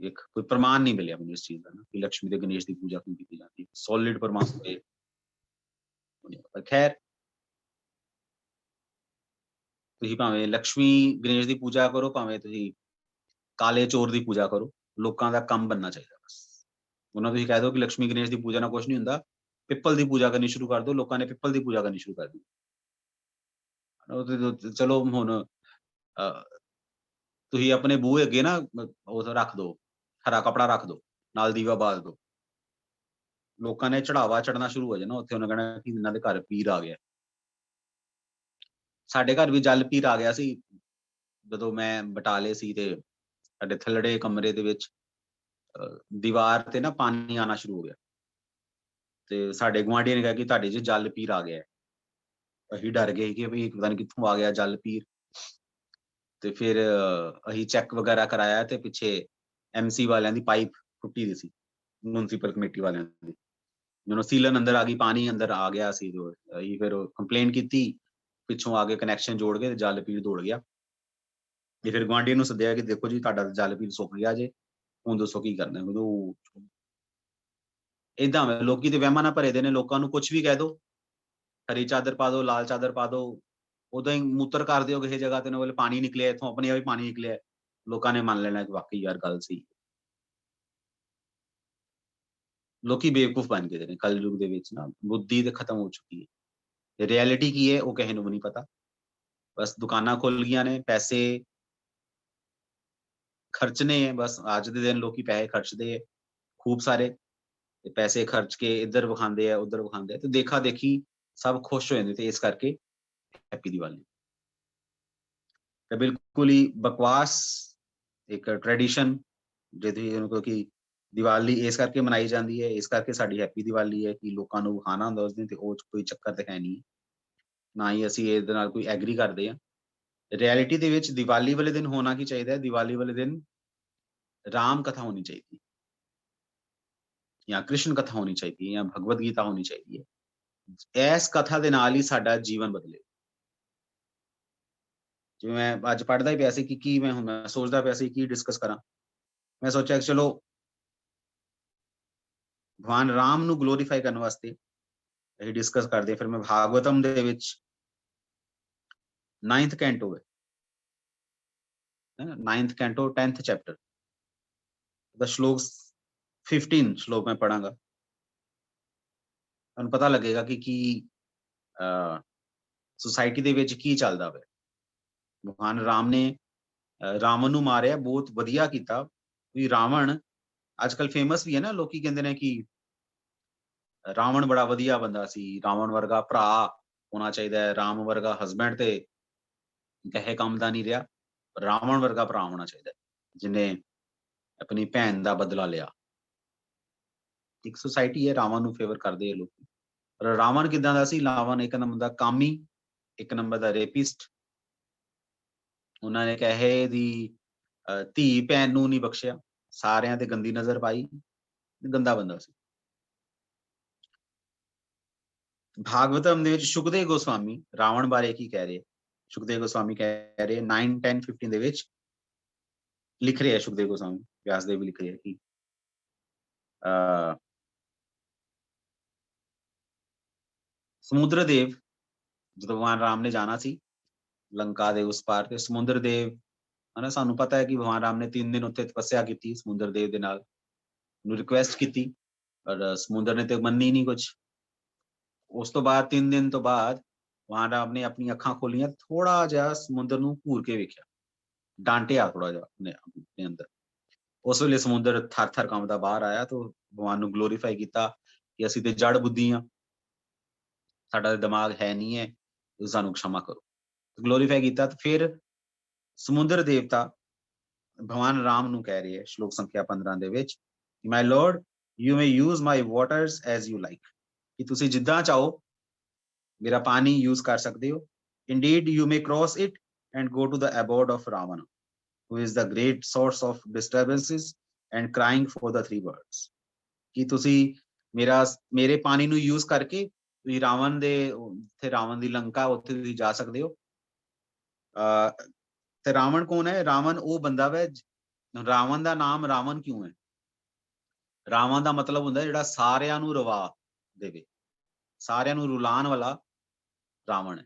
ਇੱਕ ਕੋਈ ਪ੍ਰਮਾਣ ਨਹੀਂ ਮਿਲਿਆ ਮੈਨੂੰ ਇਸ ਚੀਜ਼ ਦਾ ਨਾ, ਕਿ ਲక్ష్ਮੀ ਤੇ ਗਣੇਸ਼ ਦੀ ਪੂਜਾ ਕਿਉਂ ਕੀਤੀ ਜਾਂਦੀ ਹੈ। ਸੋਲਿਡ ਪ੍ਰਮਾਣ ਹੋਏ, ਪਰ ਖੈਰ, ਤੁਸੀਂ ਭਾਵੇਂ ਲక్ష్ਮੀ ਗਣੇਸ਼ ਦੀ ਪੂਜਾ ਕਰੋ, ਭਾਵੇਂ ਤੁਸੀਂ ਕਾਲੇ ਚੋਰ ਦੀ ਪੂਜਾ ਕਰੋ, ਲੋਕਾਂ ਦਾ ਕੰਮ ਬਣਨਾ ਚਾਹੀਦਾ ਬਸ। ਉਹਨਾਂ ਨੂੰ ਤੁਸੀਂ ਕਹਿ ਦਿਓ ਕਿ ਲక్ష్ਮੀ ਗਣੇਸ਼ ਦੀ ਪੂਜਾ ਨਾਲ ਕੁਛ ਨਹੀਂ ਹੁੰਦਾ, ਪਿੱਪਲ ਦੀ ਪੂਜਾ ਕਰਨੀ ਸ਼ੁਰੂ ਕਰ ਦਿਓ, ਲੋਕਾਂ ਨੇ ਪਿੱਪਲ ਦੀ ਪੂਜਾ ਕਰਨੀ ਸ਼ੁਰੂ ਕਰ ਦਿੱਤੀ। ਉਹ ਤੇ ਚਲੋ ਹੁਣ ਤੁਸੀਂ ਆਪਣੇ ਬੂਹੇ ਅੱਗੇ ਨਾ ਉਹ ਰੱਖ ਦਿਓ, ਹਰਾ ਕੱਪੜਾ ਰੱਖ ਦਿਓ, ਨਾਲ ਦੀਵਾ ਬਾਲ ਦਿਓ। ਲੋਕਾਂ ਨੇ ਚੜਾਵਾ ਚੜ੍ਹਨਾ ਸ਼ੁਰੂ ਹੋ ਜਾਣਾ ਉੱਥੇ, ਉਹਨੇ ਕਹਿਣਾ ਕਿ ਇਹਨਾਂ ਦੇ ਘਰ ਪੀਰ ਆ ਗਿਆ। ਸਾਡੇ ਘਰ ਵੀ ਜਲ ਪੀਰ ਆ ਗਿਆ ਸੀ, ਜਦੋਂ ਮੈਂ ਬਟਾਲੇ ਸੀ ਤੇ ਸਾਡੇ ਥੱਲੜੇ ਕਮਰੇ ਦੇ ਵਿੱਚ ਦੀਵਾਰ ਤੇ ਨਾ ਪਾਣੀ ਆਣਾ ਸ਼ੁਰੂ ਹੋ ਗਿਆ। ਤੇ ਸਾਡੇ ਗੁਆਂਢੀਆਂ ਨੇ ਕਿਹਾ ਕਿ ਤੁਹਾਡੇ 'ਚ ਜਲ ਪੀਰ ਆ ਗਿਆ ਹੈ। ਅਸੀਂ ਡਰ ਗਏ ਕਿ ਵੀ ਪਤਾ ਨੀ ਕਿੱਥੋਂ ਆ ਗਿਆ ਜਲ ਪੀਰ। ਤੇ ਫਿਰ ਅਸੀਂ ਚੈੱਕ ਵਗੈਰਾ ਕਰਾਇਆ ਤੇ ਪਿੱਛੇ ਐਮਸੀ ਵਾਲਿਆਂ ਦੀ ਪਾਈਪ ਟੁੱਟੀ ਦੀ ਸੀ, ਮਿਊਂਸੀਪਲ ਕਮੇਟੀ ਵਾਲਿਆਂ ਦੀ। ਜਦੋਂ ਸੀਲਨ ਅੰਦਰ ਆ ਗਈ, ਪਾਣੀ ਅੰਦਰ ਆ ਗਿਆ ਸੀ, ਜੋ ਅਸੀਂ ਫਿਰ ਕੰਪਲੇਂਟ ਕੀਤੀ, ਪਿੱਛੋਂ ਆ ਕੇ ਕਨੈਕਸ਼ਨ ਜੋੜ ਕੇ ਤੇ ਜਲ ਪੀਰ ਦੌੜ ਗਿਆ। ਤੇ ਫਿਰ ਗੁਆਂਢੀਆਂ ਨੂੰ ਸੱਦਿਆ ਕਿ ਦੇਖੋ ਜੀ ਤੁਹਾਡਾ ਜਲ ਪੀਰ ਸੁੱਕ ਗਿਆ ਜੇ, ਹੁਣ ਦੱਸੋ ਕੀ ਕਰਨਾ ਹੈ? ਉਦੋਂ ਏਦਾਂ ਵਾ, ਲੋਕੀ ਤੇ ਵਹਿਮਾਂ ਨਾਲ ਭਰੇ ਦੇ ਨੇ, ਲੋਕਾਂ ਨੂੰ ਕੁਛ ਵੀ ਕਹਿ ਦੋ, ਹਰੀ ਚਾਦਰ ਪਾ ਦੋ, ਲਾਲ ਚਾਦਰ ਪਾ ਦੋ, ਉਦਾਂ ਹੀ ਮੂਤਰ ਕਰ ਦਿਓ ਕਿਸੇ ਜਗ੍ਹਾ ਤੇ, ਉਹਨਾਂ ਵੇਲੇ ਪਾਣੀ ਨਿਕਲਿਆ ਇੱਥੋਂ, ਆਪਣੇ ਆਪ ਹੀ ਪਾਣੀ ਨਿਕਲਿਆ, ਲੋਕਾਂ ਨੇ ਮੰਨ ਲੈਣਾ ਕਿ ਵਾਕਈ ਯਾਰ ਗੱਲ ਸਹੀ। ਲੋਕੀ ਬੇਵਕੂਫ ਬਣ ਗਏ ਨੇ ਕਲਯੁਗ ਦੇ ਵਿੱਚ ਨਾ, ਬੁੱਧੀ ਤੇ ਖਤਮ ਹੋ ਚੁੱਕੀ ਹੈ। ਰਿਐਲਿਟੀ ਕੀ ਹੈ ਉਹ ਕਿਸੇ ਨੂੰ ਵੀ ਨਹੀਂ ਪਤਾ। ਬਸ ਦੁਕਾਨਾਂ ਖੁੱਲ ਗਈਆਂ ਨੇ, ਪੈਸੇ ਖਰਚਣੇ ਹੈ, ਬਸ ਅੱਜ ਦੇ ਦਿਨ ਲੋਕੀ ਪੈਸੇ ਖਰਚਦੇ ਹੈ ਖੂਬ ਸਾਰੇ, ਤੇ ਪੈਸੇ ਖਰਚ ਕੇ ਇੱਧਰ ਵਿਖਾਉਂਦੇ ਆ ਉੱਧਰ ਵਿਖਾਉਂਦੇ ਆ, ਤੇ ਦੇਖਾ ਦੇਖੀ ਸਭ ਖੁਸ਼ ਹੋ ਜਾਂਦੇ, ਤੇ ਇਸ ਕਰਕੇ ਹੈਪੀ ਦੀਵਾਲੀ। ਤੇ ਬਿਲਕੁਲ ਹੀ ਬਕਵਾਸ ਇੱਕ ਟ੍ਰੈਡੀਸ਼ਨ ਜਿਹਦੀ ਕਿਉਂਕਿ ਦੀਵਾਲੀ ਇਸ ਕਰਕੇ ਮਨਾਈ ਜਾਂਦੀ ਹੈ, ਇਸ ਕਰਕੇ ਸਾਡੀ ਹੈਪੀ ਦੀਵਾਲੀ ਹੈ ਕਿ ਲੋਕਾਂ ਨੂੰ ਵਿਖਾਉਣਾ ਹੁੰਦਾ ਉਸ ਦਿਨ, ਤੇ ਉਹ 'ਚ ਕੋਈ ਚੱਕਰ ਤੇ ਹੈ ਨਹੀਂ। ਨਾ ਹੀ ਅਸੀਂ ਇਹਦੇ ਨਾਲ ਕੋਈ ਐਗਰੀ ਕਰਦੇ ਹਾਂ। ਰਿਐਲਿਟੀ ਦੇ ਵਿੱਚ ਦੀਵਾਲੀ ਵਾਲੇ ਦਿਨ ਹੋਣਾ ਕੀ ਚਾਹੀਦਾ ਹੈ, ਦੀਵਾਲੀ ਵਾਲੇ ਦਿਨ ਰਾਮ ਕਥਾ ਹੋਣੀ ਚਾਹੀਦੀ ਹੈ, ਜਾਂ ਕ੍ਰਿਸ਼ਨ ਕਥਾ ਹੋਣੀ ਚਾਹੀਦੀ ਹੈ, ਜਾਂ ਭਗਵਦ ਗੀਤਾ ਹੋਣੀ ਚਾਹੀਦੀ ਹੈ। ਇਸ ਕਥਾ ਦੇ ਨਾਲ ਹੀ ਸਾਡਾ ਜੀਵਨ ਬਦਲੇ। ਜਿਵੇਂ ਮੈਂ ਅੱਜ ਪੜ੍ਹਦਾ ਹੀ ਪਿਆ ਸੀ ਕਿ ਕੀ ਮੈਂ ਹੁਣ ਮੈਂ ਸੋਚਦਾ ਪਿਆ ਸੀ ਕੀ ਡਿਸਕਸ ਕਰਾਂ। ਮੈਂ ਸੋਚਿਆ ਕਿ ਚਲੋ ਭਗਵਾਨ ਰਾਮ ਨੂੰ ਗਲੋਰੀਫਾਈ ਕਰਨ ਵਾਸਤੇ ਅਸੀਂ ਡਿਸਕਸ ਕਰਦੇ ਹਾਂ। ਫਿਰ ਮੈਂ ਭਾਗਵਤਮ ਦੇ ਵਿੱਚ 9th ਕੈਂਟੋ ਹੈ ਨਾ, 9th ਕੈਂਟੋ 10th ਚੈप्टर ਦਾ ਸ਼ਲੋਕ 15 ਸ਼ਲੋਕ ਮੈਂ ਪੜਾਂਗਾ। ਤੁਹਾਨੂੰ ਪਤਾ ਲੱਗੇਗਾ ਕਿ ਕੀ ਸੁਸਾਇਟੀ ਦੇ ਵਿੱਚ ਕੀ ਚੱਲਦਾ ਵਾ। ਭਗਵਾਨ ਰਾਮ ਨੇ ਰਾਵਣ ਨੂੰ ਮਾਰਿਆ, ਬਹੁਤ ਵਧੀਆ ਕੀਤਾ। ਵੀ ਰਾਵਣ ਅੱਜ ਕੱਲ ਫੇਮਸ ਵੀ ਹੈ ਨਾ, ਲੋਕੀ ਕਹਿੰਦੇ ਨੇ ਕਿ ਰਾਵਣ ਬੜਾ ਵਧੀਆ ਬੰਦਾ ਸੀ, ਰਾਵਣ ਵਰਗਾ ਭਰਾ ਹੋਣਾ ਚਾਹੀਦਾ ਹੈ, ਰਾਮ ਵਰਗਾ ਹਸਬੈਂਡ ਤੇ ਕਹੇ ਕੰਮ ਦਾ ਨਹੀਂ ਰਿਹਾ, ਰਾਵਣ ਵਰਗਾ ਭਰਾ ਹੋਣਾ ਚਾਹੀਦਾ ਹੈ, ਜਿਹਨੇ ਆਪਣੀ ਭੈਣ ਦਾ ਬਦਲਾ ਲਿਆ। ਇੱਕ ਸੁਸਾਇਟੀ ਹੈ, ਰਾਵਣ ਨੂੰ ਫੇਵਰ ਕਰਦੇ ਆ ਲੋਕ। ਪਰ ਰਾਵਣ ਕਿਦਾਂ ਦਾ ਸੀ? ਰਾਵਣ ਇੱਕ ਨੰਬਰ ਦਾ ਕਾਮੀ, ਇੱਕ ਨੰਬਰ ਦਾ ਰੇਪਿਸਟ। ਉਹਨਾਂ ਨੇ ਕਹੇ ਦੀ ਧੀ ਭੈਣ ਨੂੰ ਨਹੀਂ ਬਖਸ਼ਿਆ, ਸਾਰਿਆਂ ਤੇ ਗੰਦੀ ਨਜ਼ਰ ਪਾਈ, ਗੰਦਾ ਬੰਦਾ ਸੀ। ਭਾਗਵਤਮ ਦੇ ਵਿੱਚ ਸੁਖਦੇਵ ਗੋਸਵਾਮੀ ਰਾਵਣ ਬਾਰੇ ਕੀ ਕਹਿ ਰਹੇ? ਸੁਖਦੇਵ ਗੋਸਵਾਮੀ ਕਹਿ ਰਹੇ 9, 10, 15 ਦੇ ਵਿੱਚ ਲਿਖ ਰਹੇ ਆ ਸੁਖਦੇਵ ਗੋਸਵਾਮੀ, ਵਿਆਸਦੇਵ ਵੀ ਲਿਖ ਰਹੇ ਆ ਕਿ ਸਮੁੰਦਰ ਦੇਵ ਜਦੋਂ ਭਗਵਾਨ ਰਾਮ ਨੇ ਜਾਣਾ ਸੀ ਲੰਕਾ ਦੇ ਉਸ ਪਾਰ, ਤੇ ਸਮੁੰਦਰ ਦੇਵ ਹਨਾ, ਸਾਨੂੰ ਪਤਾ ਹੈ ਕਿ ਭਗਵਾਨ ਰਾਮ ਨੇ 3 ਦਿਨ ਉੱਥੇ ਤਪੱਸਿਆ ਕੀਤੀ ਸਮੁੰਦਰ ਦੇਵ ਦੇ ਨਾਲ, ਨੂੰ ਰਿਕੁਐਸਟ ਕੀਤੀ, ਪਰ ਸਮੁੰਦਰ ਨੇ ਤੇ ਮੰਨੀ ਨਹੀਂ ਕੁਝ। ਉਸ ਤੋਂ ਬਾਅਦ 3 ਦਿਨ ਤੋਂ ਬਾਅਦ ਭਗਵਾਨ ਰਾਮ ਨੇ ਆਪਣੀ ਅੱਖਾਂ ਖੋਲੀਆਂ, ਥੋੜਾ ਜਿਹਾ ਸਮੁੰਦਰ ਨੂੰ ਘੂਰ ਕੇ ਵੇਖਿਆ, ਡਾਂਟਿਆ ਥੋੜਾ ਜਿਹਾ ਆਪਣੇ ਅੰਦਰ। ਉਸ ਵੇਲੇ ਸਮੁੰਦਰ ਥਰ ਥਰ ਕੰਬਦਾ ਬਾਹਰ ਆਇਆ, ਤੇ ਭਗਵਾਨ ਨੂੰ ਗਲੋਰੀਫਾਈ ਕੀਤਾ ਕਿ ਅਸੀਂ ਤੇ ਜੜ ਬੁੱਧੀ ਹਾਂ, ਸਾਡਾ ਦਿਮਾਗ ਹੈ ਨਹੀਂ ਹੈ, ਸਾਨੂੰ क्षमा ਕਰੋ। ਗਲੋਰੀਫਾਈ ਕੀਤਾ, ਤੇ ਫਿਰ ਸਮੁੰਦਰ ਦੇਵਤਾ ਭਗਵਾਨ ਰਾਮ ਨੂੰ ਕਹਿ ਰਹੇ ਹੈ ਸ਼ਲੋਕ ਸੰਖਿਆ 15 ਦੇ ਵਿੱਚ, ਮਾਈ Lord you may use my waters as you like, ਕਿ ਤੁਸੀਂ ਜਿੱਦਾਂ ਚਾਹੋ ਮੇਰਾ ਪਾਣੀ ਯੂਜ਼ ਕਰ ਸਕਦੇ ਹੋ। Indeed you may cross it and go to the ਅਬੋਰਡ of Ravan who is the great source of disturbances and crying for the 3 birds, ਕਿ ਤੁਸੀਂ ਮੇਰੇ ਪਾਣੀ ਨੂੰ ਯੂਜ਼ ਕਰਕੇ ਤੁਸੀਂ ਰਾਵਣ ਦੇ ਉੱਥੇ, ਰਾਵਣ ਦੀ ਲੰਕਾ ਉੱਥੇ ਤੁਸੀਂ ਜਾ ਸਕਦੇ ਹੋ। ਤੇ ਰਾਵਣ ਕੌਣ ਹੈ? ਰਾਵਣ ਉਹ ਬੰਦਾ ਵਾ, ਰਾਵਣ ਦਾ ਨਾਮ ਰਾਵਣ ਕਿਉਂ ਹੈ? ਰਾਵਣ ਦਾ ਮਤਲਬ ਹੁੰਦਾ ਜਿਹੜਾ ਸਾਰਿਆਂ ਨੂੰ ਰਵਾ ਦੇਵੇ, ਸਾਰਿਆਂ ਨੂੰ ਰੁਲਾਉਣ ਵਾਲਾ ਰਾਵਣ ਹੈ।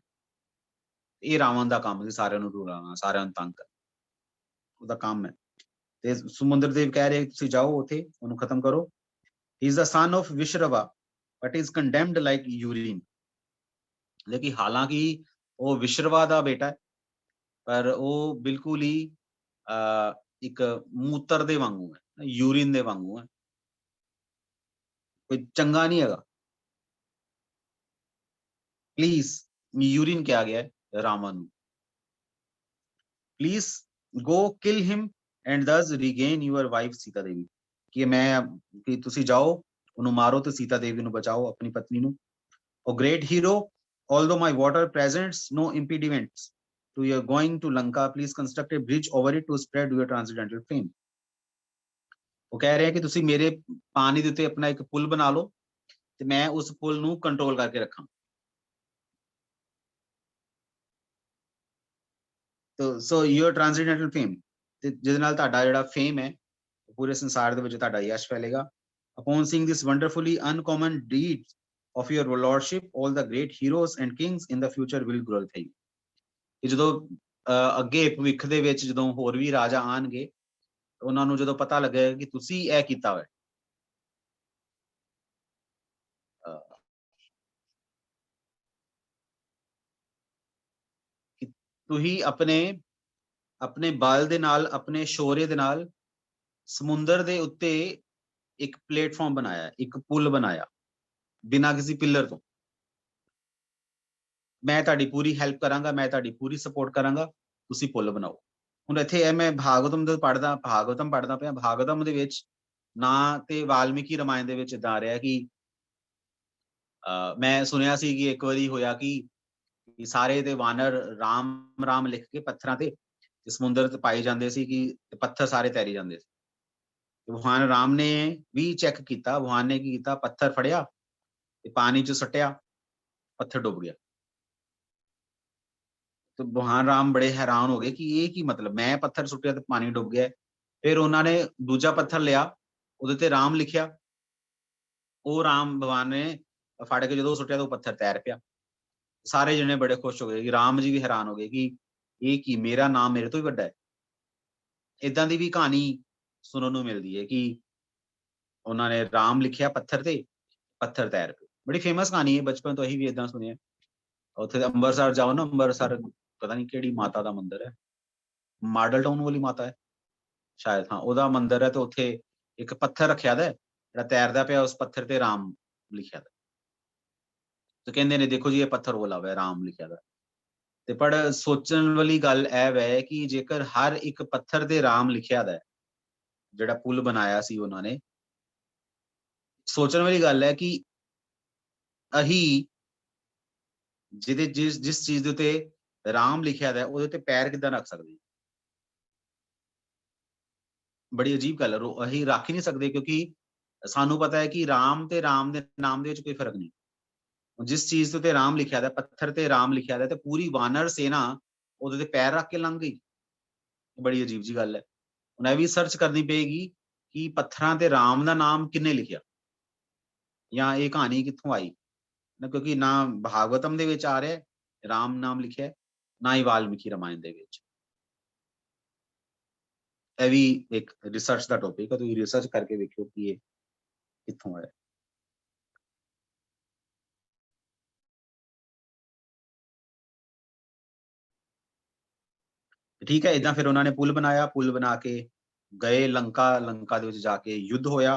ਇਹ ਰਾਵਣ ਦਾ ਕੰਮ ਸੀ, ਸਾਰਿਆਂ ਨੂੰ ਰੁਲਾਉਣਾ, ਸਾਰਿਆਂ ਨੂੰ ਤੰਗ ਕਰਨਾ, ਉਹਦਾ ਕੰਮ ਹੈ। ਤੇ ਸਮੁੰਦਰ ਦੇਵ ਕਹਿ ਰਹੇ ਤੁਸੀਂ ਜਾਓ ਉੱਥੇ, ਉਹਨੂੰ ਖਤਮ ਕਰੋ। ਹੀ is the son of ਵਿਸ਼ਰਵਾ but is condemned like urine, ਲੇਕਿਨ ਹਾਲਾਂਕਿ ਉਹ ਵਿਸ਼ਰਵਾ ਦਾ ਬੇਟਾ ਹੈ, ਪਰ ਉਹ ਬਿਲਕੁਲ ਹੀ ਇੱਕ ਮੂਤਰ ਦੇ ਵਾਂਗੂ ਹੈ, ਯੂਰਿਨ ਦੇ ਵਾਂਗੂ ਹੈ, ਕੋਈ ਚੰਗਾ ਨਹੀਂ ਹੈਗਾ। प्लीज यूरिन किया गया है Ravan, please go kill him and thus regain your wife Sita Devi, कि मैं कि तुसी जाओ उन्हें मारो तो सीता देवी नु बचाओ, अपनी पत्नी नु। ओ great hero, although my water presents no impediments to your going to Lanka, please construct a bridge over it to spread your transcendental fame। वो कह रहे हैं कि तुसी मेरे पानी दे उत्ते अपना एक पुल बना लो, ते मैं उस पुल नु कंट्रोल करके रखां। ਸੋ ਯੂਰ ਟ੍ਰਾਂਸੈਂਡੈਂਟਲ ਫੇਮ, ਤੇ ਜਿਹਦੇ ਨਾਲ ਤੁਹਾਡਾ ਜਿਹੜਾ ਫੇਮ ਹੈ ਪੂਰੇ ਸੰਸਾਰ ਦੇ ਵਿੱਚ ਤੁਹਾਡਾ Yash ਫੈਲੇਗਾ। Upon seeing this ਵੰਡਰਫੁਲੀ ਅਨਕਾਮਨ deeds of your ਲਾਰਡਸ਼ਿਪ all the great heroes and Kings in the future will glorify. ਕਿ ਜਦੋਂ ਅੱਗੇ ਭਵਿੱਖ ਦੇ ਵਿੱਚ ਜਦੋਂ ਹੋਰ ਵੀ ਰਾਜਾ ਆਣਗੇ, ਉਹਨਾਂ ਨੂੰ ਜਦੋਂ ਪਤਾ ਲੱਗੇਗਾ ਕਿ ਤੁਸੀਂ ਇਹ ਕੀਤਾ ਹੋਇਆ, ਤੁਸੀਂ ਆਪਣੇ ਬਲ ਦੇ ਨਾਲ, ਆਪਣੇ ਸ਼ੌਰਯ ਦੇ ਨਾਲ ਸਮੁੰਦਰ ਦੇ ਉੱਤੇ ਇੱਕ ਪਲੇਟਫਾਰਮ ਬਣਾਇਆ, ਇੱਕ ਪੁਲ ਬਣਾਇਆ ਬਿਨਾਂ ਕਿਸੇ ਪਿੱਲਰ ਤੋਂ। ਮੈਂ ਤੁਹਾਡੀ ਪੂਰੀ ਹੈਲਪ ਕਰਾਂਗਾ, ਮੈਂ ਤੁਹਾਡੀ ਪੂਰੀ ਸਪੋਰਟ ਕਰਾਂਗਾ, ਤੁਸੀਂ ਪੁਲ ਬਣਾਓ। ਹੁਣ ਇੱਥੇ ਇਹ ਮੈਂ ਭਾਗਵਤਮ ਪੜ੍ਹਦਾ ਪਿਆ। ਭਾਗਵਤਮ ਦੇ ਵਿੱਚ ਨਾ ਤੇ ਵਾਲਮੀਕੀ ਰਾਮਾਇਣ ਦੇ ਵਿੱਚ ਏਦਾਂ ਆ ਰਿਹਾ ਕਿ ਮੈਂ ਸੁਣਿਆ ਸੀ ਕਿ ਇੱਕ ਵਾਰੀ ਹੋਇਆ ਕਿ ਸਾਰੇ ਦੇ ਵਾਨਰ ਰਾਮ ਰਾਮ ਲਿਖ ਕੇ ਪੱਥਰਾਂ ਤੇ ਸਮੁੰਦਰ ਤੇ ਪਾਏ ਜਾਂਦੇ ਸੀ ਕਿ ਪੱਥਰ ਸਾਰੇ ਤੈਰੀ ਜਾਂਦੇ ਸੀ। ਭਗਵਾਨ ਰਾਮ ਨੇ ਵੀ ਚੈੱਕ ਕੀਤਾ। ਭਗਵਾਨ ਨੇ ਕੀ ਕੀਤਾ, ਪੱਥਰ ਫੜਿਆ ਤੇ ਪਾਣੀ ਚ ਸੁੱਟਿਆ, ਪੱਥਰ ਡੁੱਬ ਗਿਆ। ਤੇ ਭਗਵਾਨ ਰਾਮ ਬੜੇ ਹੈਰਾਨ ਹੋ ਗਏ ਕਿ ਇਹ ਕੀ ਮਤਲਬ, ਮੈਂ ਪੱਥਰ ਸੁੱਟਿਆ ਤੇ ਪਾਣੀ ਡੁੱਬ ਗਿਆ। ਫਿਰ ਉਹਨਾਂ ਨੇ ਦੂਜਾ ਪੱਥਰ ਲਿਆ, ਉਹਦੇ ਤੇ ਰਾਮ ਲਿਖਿਆ। ਉਹ ਰਾਮ ਭਗਵਾਨ ਨੇ ਫੜ ਕੇ ਜਦੋਂ ਸੁੱਟਿਆ ਤਾਂ ਉਹ ਪੱਥਰ ਤੈਰ ਪਿਆ। ਸਾਰੇ ਜਣੇ ਬੜੇ ਖੁਸ਼ ਹੋ ਗਏ ਕਿ ਰਾਮ ਜੀ ਵੀ ਹੈਰਾਨ ਹੋ ਗਏ ਕਿ ਇਹ ਕੀ, ਮੇਰਾ ਨਾਮ ਮੇਰੇ ਤੋਂ ਹੀ ਵੱਡਾ ਹੈ। ਏਦਾਂ ਦੀ ਵੀ ਕਹਾਣੀ ਸੁਣਨ ਨੂੰ ਮਿਲਦੀ ਹੈ ਕਿ ਉਹਨਾਂ ਨੇ ਰਾਮ ਲਿਖਿਆ ਪੱਥਰ ਤੇ, ਪੱਥਰ ਤੈਰ ਪਏ। ਬੜੀ ਫੇਮਸ ਕਹਾਣੀ ਹੈ, ਬਚਪਨ ਤੋਂ ਅਸੀਂ ਵੀ ਏਦਾਂ ਸੁਣਿਆ। ਉੱਥੇ ਅੰਮ੍ਰਿਤਸਰ ਜਾਓ ਨਾ, ਅੰਮ੍ਰਿਤਸਰ ਪਤਾ ਨਹੀਂ ਕਿਹੜੀ ਮਾਤਾ ਦਾ ਮੰਦਿਰ ਹੈ, ਮਾਡਲ ਟਾਊਨ ਵਾਲੀ ਮਾਤਾ ਹੈ ਸ਼ਾਇਦ, ਹਾਂ ਉਹਦਾ ਮੰਦਿਰ ਹੈ। ਤੇ ਉੱਥੇ ਇੱਕ ਪੱਥਰ ਰੱਖਿਆ ਦਾ ਜਿਹੜਾ ਤੈਰਦਾ ਪਿਆ, ਉਸ ਪੱਥਰ ਤੇ ਰਾਮ ਲਿਖਿਆ ਦਾ। ਤੇ ਕਹਿੰਦੇ ਨੇ ਦੇਖੋ ਜੀ ਇਹ ਪੱਥਰ ਉਹ ਹੋਇਆ ਰਾਮ ਲਿਖਿਆ ਦਾ। ਤੇ ਪਰ ਸੋਚਣ ਵਾਲੀ ਗੱਲ ਇਹ ਵੈ ਕਿ ਜੇਕਰ ਹਰ ਇੱਕ ਪੱਥਰ ਤੇ ਰਾਮ ਲਿਖਿਆ ਦਾ, ਜਿਹੜਾ ਪੁਲ ਬਣਾਇਆ ਸੀ ਉਹਨਾਂ ਨੇ, ਸੋਚਣ ਵਾਲੀ ਗੱਲ ਹੈ ਕਿ ਅਹੀ ਜਿਸ ਚੀਜ਼ ਦੇ ਉੱਤੇ ਰਾਮ ਲਿਖਿਆ ਦਾ ਉਹਦੇ ਤੇ ਪੈਰ ਕਿੱਦਾਂ ਰੱਖ ਸਕਦੇ? ਬੜੀ ਅਜੀਬ ਗੱਲ ਹੈ। ਅਸੀਂ ਰੱਖ ਹੀ ਨਹੀਂ ਸਕਦੇ ਕਿਉਂਕਿ ਸਾਨੂੰ ਪਤਾ ਹੈ ਕਿ ਰਾਮ ਤੇ ਰਾਮ ਦੇ ਨਾਮ ਦੇ ਵਿੱਚ ਕੋਈ ਫਰਕ ਨਹੀਂ। ਜਿਸ ਚੀਜ਼ ਤੇ ਰਾਮ ਲਿਖਿਆ ਦਾ, ਪੱਥਰ ਤੇ ਰਾਮ ਲਿਖਿਆ ਦਾ, ਤੇ ਪੂਰੀ ਵਾਨਰ ਸੇਨਾ ਉਹਦੇ ਤੇ ਪੈਰ ਰੱਖ ਕੇ ਲੰਘ ਗਈ। ਬੜੀ ਅਜੀਬ ਜੀ ਗੱਲ ਹੈ। ਹੁਣ ਇਹ ਵੀ ਸਰਚ ਕਰਨੀ ਪਏਗੀ ਕਿ ਪੱਥਰਾਂ ਤੇ ਰਾਮ ਦਾ ਨਾਮ ਕਿੰਨੇ ਲਿਖਿਆ ਜਾਂ ਇਹ ਕਹਾਣੀ ਕਿੱਥੋਂ ਆਈ ਨਾ, ਕਿਉਂਕਿ ਨਾ ਭਾਗਵਤਮ ਦੇ ਵਿੱਚ ਆ ਰਿਹਾ ਰਾਮ ਨਾਮ ਲਿਖਿਆ, ਨਾ ਹੀ ਵਾਲਮੀਕੀ ਰਾਮਾਇਣ ਦੇ ਵਿੱਚ। ਇਹ ਵੀ ਇੱਕ ਰਿਸਰਚ ਦਾ ਟੌਪਿਕ ਹੈ, ਤੁਸੀਂ ਰਿਸਰਚ ਕਰਕੇ ਵੇਖਿਓ ਕਿ ਇਹ ਕਿੱਥੋਂ ਆਇਆ। ਠੀਕ ਹੈ, ਇਦਾਂ ਫਿਰ ਉਹਨਾਂ ਨੇ ਪੁਲ ਬਣਾਇਆ, ਪੁਲ ਬਣਾ ਕੇ ਗਏ ਲੰਕਾ। ਲੰਕਾ ਦੇ ਵਿੱਚ ਜਾ ਕੇ ਯੁੱਧ ਹੋਇਆ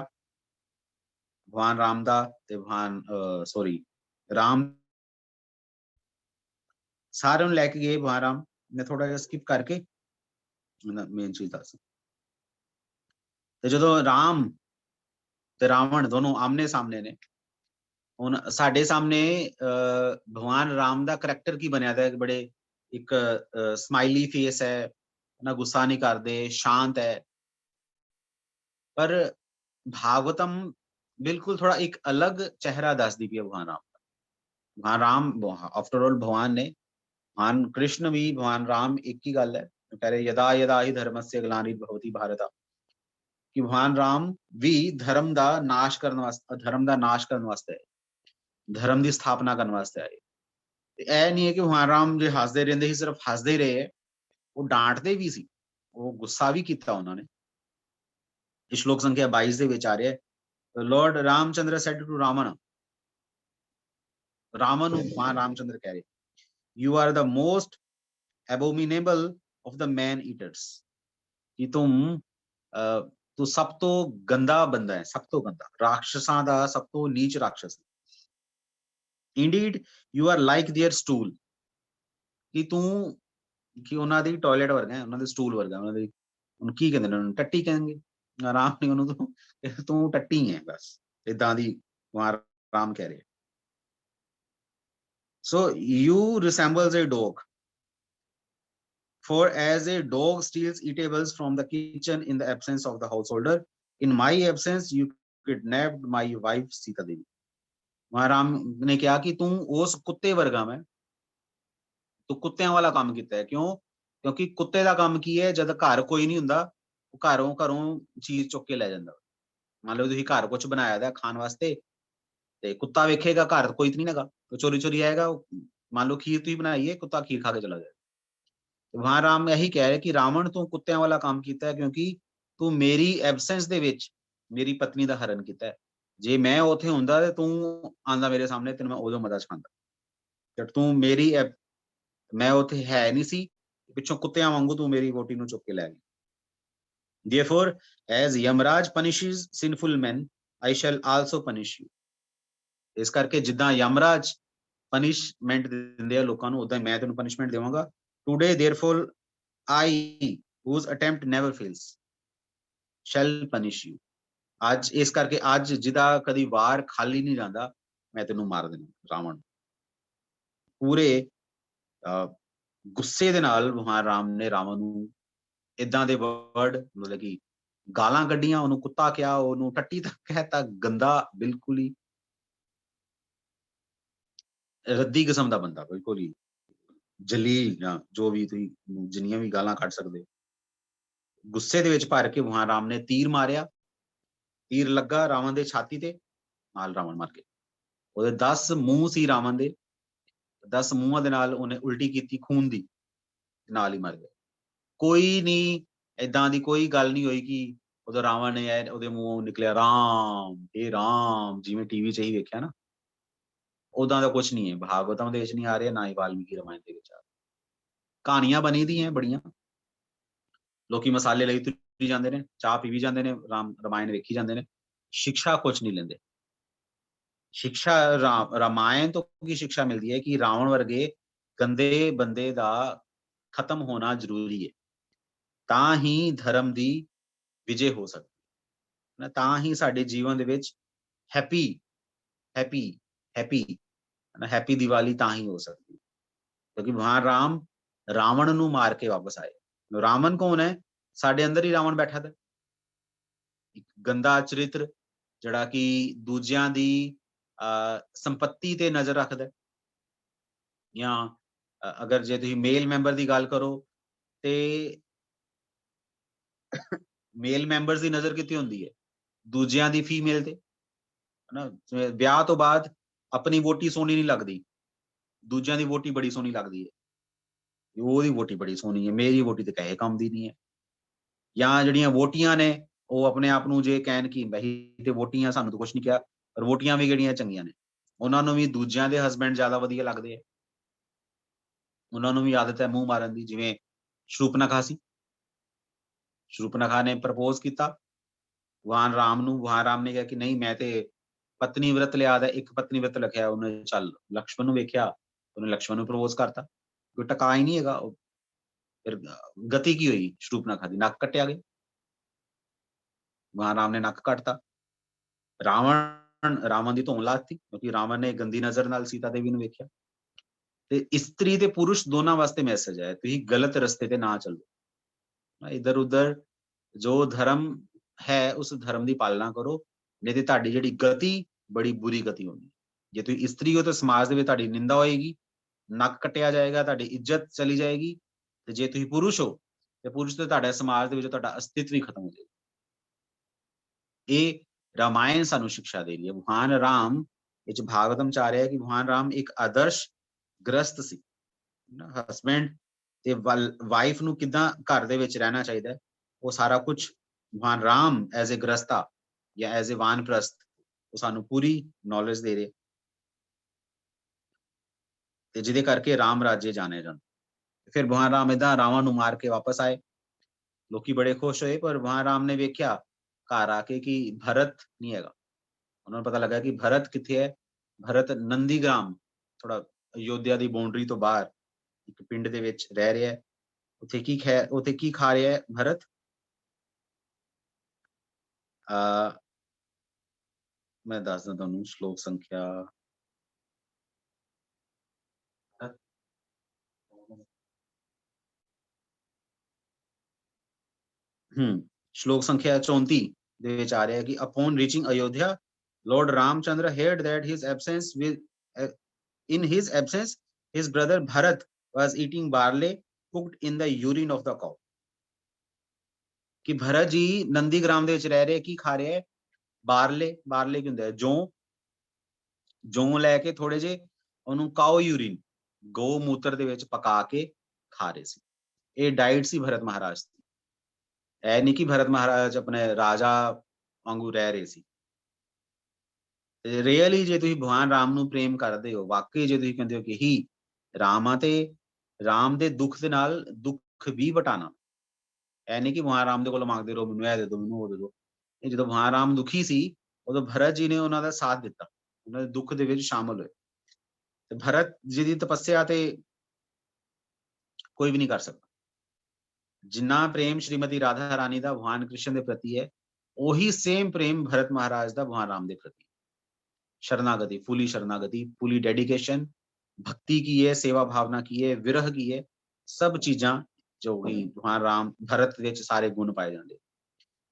ਭਗਵਾਨ ਰਾਮ ਦਾ ਤੇ ਰਾਮ ਸਾਰਿਆਂ ਨੂੰ ਲੈ ਕੇ ਗਏ ਭਗਵਾਨ ਰਾਮ। ਮੈਂ ਥੋੜਾ ਜਿਹਾ ਸਕਿਪ ਕਰਕੇ ਮੇਨ ਚੀਜ਼ ਦੱਸ। ਤੇ ਜਦੋਂ ਰਾਮ ਤੇ ਰਾਵਣ ਦੋਨੋਂ ਆਮਨੇ ਸਾਹਮਣੇ ਨੇ, ਹੁਣ ਸਾਡੇ ਸਾਹਮਣੇ ਭਗਵਾਨ ਰਾਮ ਦਾ ਕਰੈਕਟਰ ਕੀ ਬਣਿਆ ਦਾ, ਬੜੇ ਇੱਕ ਸਮਾਈਲੀ ਫੇਸ ਹੈ ਨਾ, ਗੁੱਸਾ ਨਹੀਂ ਕਰਦੇ, ਸ਼ਾਂਤ ਹੈ। ਪਰ ਭਾਗਵਤਮ ਬਿਲਕੁਲ ਥੋੜਾ ਇੱਕ ਅਲੱਗ ਚਿਹਰਾ ਦੱਸਦੀ ਪਈ ਹੈ ਭਗਵਾਨ ਰਾਮ ਦਾ। ਭਗਵਾਨ ਰਾਮ ਆਫਟਰ ਆਲ ਭਗਵਾਨ ਨੇ, भगवान कृष्ण भी भगवान राम एक ही गल है। कह रहे यदा यदा ही धर्मस्य ग्लानिर्भवति भारत, कि भगवान राम भी धर्म ਦਾ ਨਾਸ਼ ਕਰਨ ਵਾਸਤੇ, ਧਰਮ ਦਾ ਨਾਸ਼ ਕਰਨ ਵਾਸਤੇ, ਧਰਮ ਦੀ ਸਥਾਪਨਾ ਕਰਨ ਵਾਸਤੇ ਆਏ। ਤੇ ਇਹ ਨਹੀਂ ਹੈ ਕਿ ਭਗਵਾਨ ਰਾਮ ਜੇ ਹੱਸਦੇ ਰਹਿੰਦੇ ਸੀ, ਸਿਰਫ ਹੱਸਦੇ ਹੀ ਰਹੇ, ਉਹ ਡਾਂਟਦੇ ਵੀ ਸੀ, ਉਹ ਗੁੱਸਾ ਵੀ ਕੀਤਾ ਉਹਨਾਂ ਨੇ। ਸ਼ਲੋਕ ਸੰਖਿਆ 22 ਦੇ ਵਿੱਚ ਆ ਰਿਹਾ ਹੈ, ਲॉर्ड ਰਾਮਚੰਦਰ said to ਰਾਵਣ, ਰਾਵਣ ਨੂੰ ਭਗਵਾਨ ਰਾਮਚੰਦਰ ਕਹਿ ਰਹੇ, you are the most abominable of the man eaters, ਕਿ ਤੂੰ ਸਭ ਤੋਂ ਗੰਦਾ ਬੰਦਾ ਹੈ, ਸਭ ਤੋਂ ਗੰਦਾ, ਰਾਖਸ਼ਾਂ ਦਾ ਸਭ ਤੋਂ ਨੀਚ ਰਾਖਸ਼। indeed you are like their stool, ਕਿ ਉਹਨਾਂ ਦੀ ਟਾਇਲਟ ਵਰਗਾ ਹੈ, ਉਹਨਾਂ ਦੇ ਸਟੂਲ ਵਰਗਾ, ਉਹਨਾਂ ਦੀ ਹੁਣ ਕੀ ਕਹਿੰਦੇ ਨੇ, ਉਹਨੂੰ ਟੱਟੀ ਕਹਿਣਗੇ। ਆਰਾਮ ਨਹੀਂ, ਉਹਨੂੰ ਤੂੰ ਟੱਟੀ ਹੈ ਬਸ, ਏਦਾਂ ਦੀ ਰਾਮ ਕਹਿ ਰਹੇ। So you resembles a dog, for as a dog steals eatables from the kitchen in the absence of the householder, in my absence you kidnapped my wife Sita Devi। Ram ਨੇ ਕਿਹਾ ਕਿ ਤੂੰ ਉਸ ਕੁੱਤੇ ਵਰਗਾ ਮੈਂ, ਤੂੰ ਕੁੱਤਿਆਂ ਵਾਲਾ ਕੰਮ ਕੀਤਾ ਹੈ। ਕਿਉਂ? ਕਿਉਂਕਿ ਕੁੱਤੇ ਦਾ ਕੰਮ ਕੀ ਹੈ, ਜਦ ਘਰ ਕੋਈ ਨਹੀਂ ਹੁੰਦਾ, ਉਹ ਘਰੋਂ ਚੀਜ਼ ਚੁੱਕ ਕੇ ਲੈ ਜਾਂਦਾ। ਮੰਨ ਲਓ ਤੁਸੀਂ ਘਰ ਕੁਝ ਬਣਾਇਆ ਦਾ ਖਾਣ ਵਾਸਤੇ, ਤੇ ਕੁੱਤਾ ਵੇਖੇਗਾ ਘਰ ਕੋਈ ਨਹੀਂ ਹੈਗਾ, तो चोरी चोरी आएगा। मान लो खीर तुम बनाई है, कुत्ता खीर खा के चला जाए। तो वहां राम यही कह रहे कि रावण तू कुत्तियां वाला काम किया है, क्योंकि तू मेरी एबसेंस दे विच मेरी पत्नी का हरण किया है। जे मैं उत्थे हुंदा ते तू आंदा मेरे सामने, तेन मैं उदों मदद खांदा। जब तू मेरी मैं उत्थे है नहीं सी, ਪਿੱਛੋਂ ਕੁੱਤਿਆਂ ਵਾਂਗੂ ਤੂੰ ਮੇਰੀ ਵੋਟੀ ਨੂੰ ਚੁੱਕ ਕੇ ਲੈ ਗਈ। Therefore, as Yamraj punishes sinful men, I shall also punish you। ਇਸ ਕਰਕੇ ਜਿੱਦਾਂ ਯਮਰਾਜ ਪਨਿਸ਼ਮੈਂਟ ਦਿੰਦੇ ਆ ਲੋਕਾਂ ਨੂੰ, ਉਦਾਂ ਮੈਂ ਤੈਨੂੰ ਪਨਿਸ਼ਮੈਂਟ ਦੇਵਾਂਗਾ। Today therefore I whose attempt never fails shall punish you। ਅੱਜ ਇਸ ਕਰਕੇ ਅੱਜ ਜਿਹਦਾ ਕਦੀ ਵਾਰ ਖਾਲੀ ਨਹੀਂ ਜਾਂਦਾ, ਮੈਂ ਤੈਨੂੰ ਮਾਰ ਦੇਣਾ। ਰਾਵਣ ਪੂਰੇ ਗੁੱਸੇ ਦੇ ਨਾਲ ਭਗਵਾਨ ਰਾਮ ਨੇ ਰਾਵਣ ਨੂੰ ਇਦਾਂ ਦੇ ਵਰਡ, ਮਤਲਬ ਕਿ ਗਾਲਾਂ ਕੱਢੀਆਂ, ਉਹਨੂੰ ਕੁੱਤਾ ਕਿਹਾ, ਉਹਨੂੰ ਟੱਟੀ ਤੱਕ ਕਹਿਤਾ, ਗੰਦਾ, ਬਿਲਕੁਲ ਹੀ ਰੱਦੀ ਕਿਸਮ ਦਾ ਬੰਦਾ, ਬਿਲਕੁਲ ਹੀ ਜਲੀਲ, ਜਾਂ ਜੋ ਵੀ ਤੁਸੀਂ ਜਿੰਨੀਆਂ ਵੀ ਗਾਲਾਂ ਕੱਢ ਸਕਦੇ। ਗੁੱਸੇ ਦੇ ਵਿੱਚ ਭਰ ਕੇ ਭਗਵਾਨ ਰਾਮ ਨੇ ਤੀਰ ਮਾਰਿਆ, ਤੀਰ ਲੱਗਾ ਰਾਵਣ ਦੇ ਛਾਤੀ ਤੇ, ਨਾਲ ਰਾਵਣ ਮਰ ਗਿਆ। ਉਹਦੇ 10 ਮੂੰਹ ਸੀ ਰਾਵਣ ਦੇ, 10 ਮੂੰਹਾਂ ਦੇ ਨਾਲ ਉਹਨੇ ਉਲਟੀ ਕੀਤੀ ਖੂਨ ਦੀ, ਨਾਲ ਹੀ ਮਰ ਗਿਆ। ਕੋਈ ਨਹੀਂ, ਏਦਾਂ ਦੀ ਕੋਈ ਗੱਲ ਨਹੀਂ ਹੋਈ ਕਿ ਉਦੋਂ ਰਾਵਣ ਨੇ ਉਹਦੇ ਮੂੰਹੋਂ ਨਿਕਲਿਆ ਰਾਮ, ਇਹ ਰਾਮ, ਜਿਵੇਂ ਟੀਵੀ 'ਚ ਹੀ ਵੇਖਿਆ ਨਾ, ਉਦਾਂ ਦਾ ਕੁਝ ਨਹੀਂ ਹੈ। ਭਾਗਵਤਮ ਦੇ ਵਿੱਚ ਨਹੀਂ ਆ ਰਿਹਾ, ਨਾ ਹੀ ਵਾਲਮੀਕੀ ਰਾਮਾਇਣ ਦੇ ਵਿੱਚ ਆ ਰਿਹਾ। ਕਹਾਣੀਆਂ ਬਣੀ ਦੀਆਂ ਬੜੀਆਂ, ਲੋਕੀ ਮਸਾਲੇ ਲਈ ਤੁਰੀ ਜਾਂਦੇ ਨੇ, ਚਾਹ ਪੀਵੀ ਜਾਂਦੇ ਨੇ, ਰਾਮਾਇਣ ਵੇਖੀ ਜਾਂਦੇ ਨੇ, ਸਿੱਖਿਆ ਕੁਝ ਨਹੀਂ ਲੈਂਦੇ। ਸਿੱਖਿਆ ਰਾਮਾਇਣ ਤੋਂ ਕੀ ਸਿੱਖਿਆ ਮਿਲਦੀ ਹੈ ਕਿ ਰਾਵਣ ਵਰਗੇ ਗੰਦੇ ਬੰਦੇ ਦਾ ਖਤਮ ਹੋਣਾ ਜ਼ਰੂਰੀ ਹੈ, ਤਾਂ ਹੀ ਧਰਮ ਦੀ ਵਿਜੇ ਹੋ ਸਕਦੀ ਹੈ, ਤਾਂ ਹੀ ਸਾਡੇ ਜੀਵਨ ਦੇ ਵਿੱਚ ਹੈਪੀ ਦੀਵਾਲੀ ਤਾਂ ਹੀ ਹੋ ਸਕਦੀ ਹੈ, ਕਿਉਂਕਿ ਭਗਵਾਨ ਰਾਮ ਰਾਵਣ ਨੂੰ ਮਾਰ ਕੇ ਵਾਪਸ ਆਏ। ਰਾਵਣ ਕੌਣ ਹੈ? ਸਾਡੇ ਅੰਦਰ ਹੀ ਰਾਵਣ ਬੈਠਾ था, ਇੱਕ ਗੰਦਾ ਚਰਿੱਤਰ ਜਿਹੜਾ ਕਿ ਦੂਜਿਆਂ ਦੀ ਸੰਪत्ति ਤੇ ਨਜ਼ਰ ਰੱਖਦਾ, ਜਾਂ ਅਗਰ ਜੇ ਤੁਸੀਂ ਮੇਲ ਮੈਂਬਰ ਦੀ ਗੱਲ ਕਰੋ ਤੇ ਮੇਲ ਮੈਂਬਰਸ ਦੀ ਨਜ਼ਰ ਕਿੱਥੇ ਹੁੰਦੀ ਹੈ? ਦੂਜਿਆਂ ਦੀ ਫੀਮੇਲ ਤੇ, ਹਨਾ। ਵਿਆਹ ਤੋਂ ਬਾਅਦ ਆਪਣੀ ਵੋਟੀ ਸੋਹਣੀ ਨਹੀਂ ਲੱਗਦੀ, ਦੂਜਿਆਂ ਦੀ ਵੋਟੀ ਬੜੀ ਸੋਹਣੀ ਲੱਗਦੀ ਹੈ, ਉਹਦੀ ਵੋਟੀ ਬੜੀ ਸੋਹਣੀ ਹੈ, ਮੇਰੀ ਵੋਟੀ ਤੇ ਕਹੇ ਕੰਮ ਦੀ ਨਹੀਂ ਹੈ। ਜਾਂ ਜਿਹੜੀਆਂ ਵੋਟੀਆਂ ਨੇ ਉਹ ਆਪਣੇ ਆਪ ਨੂੰ ਜੇ ਕਹਿਣ ਕਿ ਬਈ ਤੇ ਵੋਟੀਆਂ, ਸਾਨੂੰ ਤਾਂ ਕੁਝ ਨਹੀਂ ਕਿਹਾ, ਪਰ ਵੋਟੀਆਂ ਵੀ ਕਿਹੜੀਆਂ ਚੰਗੀਆਂ ਨੇ, ਉਹਨਾਂ ਨੂੰ ਵੀ ਦੂਜਿਆਂ ਦੇ ਹਸਬੈਂਡ ਜ਼ਿਆਦਾ ਵਧੀਆ ਲੱਗਦੇ ਆ, ਉਹਨਾਂ ਨੂੰ ਵੀ ਆਦਤ ਹੈ ਮੂੰਹ ਮਾਰਨ ਦੀ। ਜਿਵੇਂ ਸ਼ੂਰਪਨਖਾ ਸੀ, ਸ਼ੂਰਪਨਖਾ ਨੇ ਪ੍ਰਪੋਜ਼ ਕੀਤਾ ਭਗਵਾਨ ਰਾਮ ਨੂੰ, ਭਗਵਾਨ ਰਾਮ ਨੇ ਕਿਹਾ ਕਿ ਨਹੀਂ, ਮੈਂ ਤੇ ਪਤਨੀ ਵਰਤ ਲਿਆ ਦਾ, ਇੱਕ ਪਤਨੀ ਵਰਤ ਲਿਖਿਆ ਉਹਨੇ, ਚੱਲ ਲਕਸ਼ਮਣ ਨੂੰ ਵੇਖਿਆ, ਉਹਨੇ ਲਕਸ਼ਮਣ ਨੂੰ ਪ੍ਰਪੋਜ਼ ਕਰਤਾ, ਕੋਈ ਟਕਾ ਹੀ ਨਹੀਂ ਹੈਗਾ। ਫਿਰ ਗਤੀ ਕੀ ਹੋਈ ਸ਼ੂਰਪਨਖਾ ਦੀ? ਨੱਕ ਕੱਟਿਆ ਗਿਆ, ਭਗਵਾਨ ਰਾਮ ਨੇ ਨੱਕ ਕੱਟਤਾ। ਰਾਵਣ ਦੀ ਧੌਣ ਲਾਤੀ, ਕਿਉਂਕਿ ਰਾਵਣ ਨੇ ਗੰਦੀ ਨਜ਼ਰ ਨਾਲ ਸੀਤਾ ਦੇਵੀ ਨੂੰ ਵੇਖਿਆ। ਤੇ ਇਸਤਰੀ ਤੇ ਪੁਰਸ਼ ਦੋਨਾਂ ਵਾਸਤੇ ਮੈਸੇਜ ਹੈ, ਤੁਸੀਂ ਗਲਤ ਰਸਤੇ ਤੇ ਨਾ ਚੱਲੋ, ਇੱਧਰ ਉੱਧਰ ਜੋ ਧਰਮ ਹੈ ਉਸ ਧਰਮ ਦੀ ਪਾਲਣਾ ਕਰੋ, ਨਹੀਂ ਤੇ ਤੁਹਾਡੀ ਜਿਹੜੀ ਗਤੀ ਬੜੀ ਬੁਰੀ ਗਤੀ ਹੋਣੀ। ਜੇ ਤੁਸੀਂ ਇਸਤਰੀ ਹੋ ਤਾਂ ਸਮਾਜ ਦੇ ਵਿੱਚ ਤੁਹਾਡੀ ਨਿੰਦਾ ਹੋਏਗੀ, ਨੱਕ ਕੱਟਿਆ ਜਾਏਗਾ, ਤੁਹਾਡੀ ਇੱਜ਼ਤ ਚਲੀ ਜਾਏਗੀ। ਤੇ ਜੇ ਤੁਸੀਂ ਪੁਰਸ਼ ਹੋ ਤੇ ਪੁਰਸ਼ ਤੇ ਤੁਹਾਡੇ ਸਮਾਜ ਦੇ ਵਿੱਚ ਤੁਹਾਡਾ ਅਸਤਿਤਵ ਹੀ ਖਤਮ ਹੋ ਜਾਏਗਾ। ਇਹ ਰਾਮਾਇਣ ਸਾਨੂੰ ਸਿੱਖਿਆ ਦੇ ਰਹੀ ਹੈ। ਭਗਵਾਨ ਰਾਮ ਵਿੱਚ ਭਾਗਵਤਮ ਚ ਆ ਰਿਹਾ ਹੈ ਕਿ ਭਗਵਾਨ ਰਾਮ ਇੱਕ ਆਦਰਸ਼ ਗ੍ਰਸਤ ਸੀ, ਹਸਬੈਂਡ ਤੇ ਵਾਈਫ ਨੂੰ ਕਿੱਦਾਂ ਘਰ ਦੇ ਵਿੱਚ ਰਹਿਣਾ ਚਾਹੀਦਾ ਹੈ, ਉਹ ਸਾਰਾ ਕੁਝ ਭਗਵਾਨ ਰਾਮ ਐਜ਼ ਏ ਗ੍ਰਸਤਾ ਜਾਂ ਐਜ਼ ਏ ਵਾਨਪ੍ਰਸਥ ਉਹ ਸਾਨੂੰ ਪੂਰੀ ਨੌਲੇਜ ਦੇ ਰਹੇ, ਤੇ ਜਿਹਦੇ ਕਰਕੇ ਰਾਮ ਰਾਜੇ ਜਾਣੇ ਜਾਣ। ਫਿਰ ਭਗਵਾਨ ਰਾਮ ਏਦਾਂ ਰਾਵਣ ਨੂੰ ਮਾਰ ਕੇ ਵਾਪਸ ਆਏ, ਲੋਕੀ ਬੜੇ ਖੁਸ਼ ਹੋਏ, ਪਰ ਭਗਵਾਨ ਰਾਮ ਨੇ ਵੇਖਿਆ ਘਰ ਆ ਕੇ ਕਿ ਭਰਤ ਨਹੀਂ ਹੈਗਾ। ਉਹਨਾਂ ਨੂੰ ਪਤਾ ਲੱਗਾ ਕਿ ਭਰਤ ਕਿੱਥੇ ਹੈ। ਭਰਤ ਨੰਦੀਗ੍ਰਾਮ, ਥੋੜਾ ਅਯੋਧਿਆ ਦੀ ਬਾਉਂਡਰੀ ਤੋਂ ਬਾਹਰ ਇੱਕ ਪਿੰਡ ਦੇ ਵਿੱਚ ਰਹਿ ਰਿਹਾ ਹੈ। ਉੱਥੇ ਕੀ ਖਾ ਰਿਹਾ ਹੈ ਭਰਤ? ਮੈਂ ਦੱਸਦਾ ਤੁਹਾਨੂੰ ਸ਼ਲੋਕ ਸੰਖਿਆ ਸ਼ਲੋਕ ਸੰਖਿਆ 34 ਦੇ ਵਿੱਚ ਆ ਰਿਹਾ ਹੈ ਕਿ upon reaching Ayodhya, Lord Ramchandra heard that in his absence his brother Bharat was eating barley cooked in the urine of the cow। ਕਿ ਭਰਤ ਜੀ ਨੰਦੀਗ੍ਰਾਮ ਦੇ ਵਿੱਚ ਰਹਿ ਰਹੇ, ਕੀ ਖਾ ਰਹੇ ਹੈ? ਬਾਰਲੇ ਕੀ ਹੁੰਦਾ ਹੈ? ਜੌਂ ਲੈ ਕੇ ਥੋੜੇ ਜੇ ਉਹਨੂੰ ਕਾਓ ਯੂਰਿਨ, ਗਊ ਮੂਤਰ ਦੇ ਵਿੱਚ ਪਕਾ ਕੇ ਖਾ ਰਹੇ ਸੀ। ਇਹ ਡਾਈਟ ਸੀ ਭਰਤ ਮਹਾਰਾਜ ਦੀ। ਇਹ ਨਹੀਂ ਕਿ ਭਰਤ ਮਹਾਰਾਜ ਆਪਣੇ ਰਾਜਾ ਵਾਂਗੂ ਰਹਿ ਰਹੇ ਸੀ। ਰੀਅਲੀ ਜੇ ਤੁਸੀਂ ਭਗਵਾਨ ਰਾਮ ਨੂੰ ਪ੍ਰੇਮ ਕਰਦੇ ਹੋ, ਵਾਕਈ ਜੇ ਤੁਸੀਂ ਕਹਿੰਦੇ ਹੋ ਕਿ ਹੀ ਰਾਮ ਆ, ਤੇ ਰਾਮ ਦੇ ਦੁੱਖ ਦੇ ਨਾਲ ਦੁੱਖ ਵੀ ਵਟਾਣਾ। ਇਹ ਨਹੀਂ ਕਿ ਭਗਵਾਨ ਰਾਮ ਦੇ ਕੋਲੋਂ ਮੰਗਦੇ ਰਹੋ, ਮੈਨੂੰ ਇਹ ਦੇ ਦਿਓ, ਮੈਨੂੰ ਉਹ ਦੇ ਦਿਓ। ਇਹ ਜਦੋਂ ਭਗਵਾਨ ਰਾਮ ਦੁਖੀ ਸੀ, ਉਦੋਂ ਭਰਤ ਜੀ ਨੇ ਉਹਨਾਂ ਦਾ ਸਾਥ ਦਿੱਤਾ, ਉਹਨਾਂ ਦੇ ਦੁੱਖ ਦੇ ਵਿੱਚ ਸ਼ਾਮਲ ਹੋਏ। ਤੇ ਭਰਤ ਜੀ ਦੀ ਤਪੱਸਿਆ ਤੇ ਕੋਈ ਵੀ ਨਹੀਂ ਕਰ ਸਕਦਾ। ਜਿੰਨਾ ਪ੍ਰੇਮ ਸ਼੍ਰੀਮਤੀ ਰਾਧਾ ਰਾਣੀ ਦਾ ਭਗਵਾਨ ਕ੍ਰਿਸ਼ਨ ਦੇ ਪ੍ਰਤੀ ਹੈ, ਉਹੀ ਸੇਮ ਪ੍ਰੇਮ ਭਰਤ ਮਹਾਰਾਜ ਦਾ भगवान राम ਦੇ प्रति। शरणागति, फुली डेडिकेशन, भक्ति की है, सेवा भावना की है, विरह की है, सब चीजां जो गई भगवान राम भरत ਵਿੱਚ ਸਾਰੇ ਗੁਣ ਪਾਏ ਜਾਂਦੇ।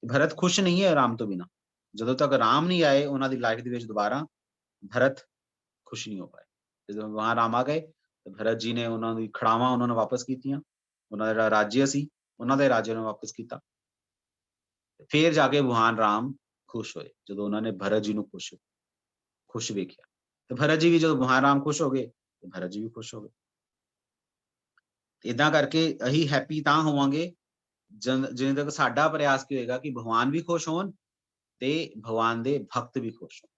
भरत खुश नहीं है राम ਤੋਂ ਬਿਨਾ। ਜਦੋਂ ਤੱਕ ਰਾਮ ਨਹੀਂ ਆਏ ਉਹਨਾਂ ਦੀ ਲਾਈਫ ਦੇ ਵਿੱਚ ਦੁਬਾਰਾ, ਭਰਤ ਖੁਸ਼ ਨਹੀਂ ਹੋ ਪਾਏ। ਜਦੋਂ ਵਹਾਂ ਰਾਮ ਆ ਗਏ ਤੇ ਭਰਤ ਜੀ ਨੇ ਉਹਨਾਂ ਦੀ ਖੜਾਵਾਂ ਉਹਨਾਂ ਨੇ ਵਾਪਸ ਕੀਤੀਆਂ, ਉਹਨਾਂ ਦਾ ਜਿਹੜਾ ਰਾਜ්य ਸੀ ਉਹਨਾਂ ਦੇ ਰਾਜੇ ਨੂੰ ਵਾਪਸ ਕੀਤਾ। ਫਿਰ ਜਾ ਕੇ ਭਗਵਾਨ ਰਾਮ ਖੁਸ਼ ਹੋਏ, ਜਦੋਂ ਉਹਨਾਂ ਨੇ ਭਰਤ ਜੀ ਨੂੰ ਖੁਸ਼ ਵੇਖਿਆ। ਤੇ ਭਰਤ ਜੀ ਵੀ ਜਦੋਂ ਭਗਵਾਨ ਰਾਮ ਖੁਸ਼ ਹੋ ਗਏ ਤੇ ਭਰਤ ਜੀ ਵੀ ਖੁਸ਼ ਹੋ ਗਏ। ਇਦਾਂ ਕਰਕੇ ਅਸੀਂ ਹੈਪੀ ਤਾਂ ਹੋਵਾਂਗੇ ਜਿੰਨੇ ਤੱਕ ਸਾਡਾ ਪ੍ਰਯਾਸ ਕੀ ਹੋਏਗਾ ਕਿ ਭਗਵਾਨ ਵੀ ਖੁਸ਼ ਹੋਣ ਤੇ ਭਗਵਾਨ ਦੇ ਭਗਤ ਵੀ ਖੁਸ਼ ਹੋਣ।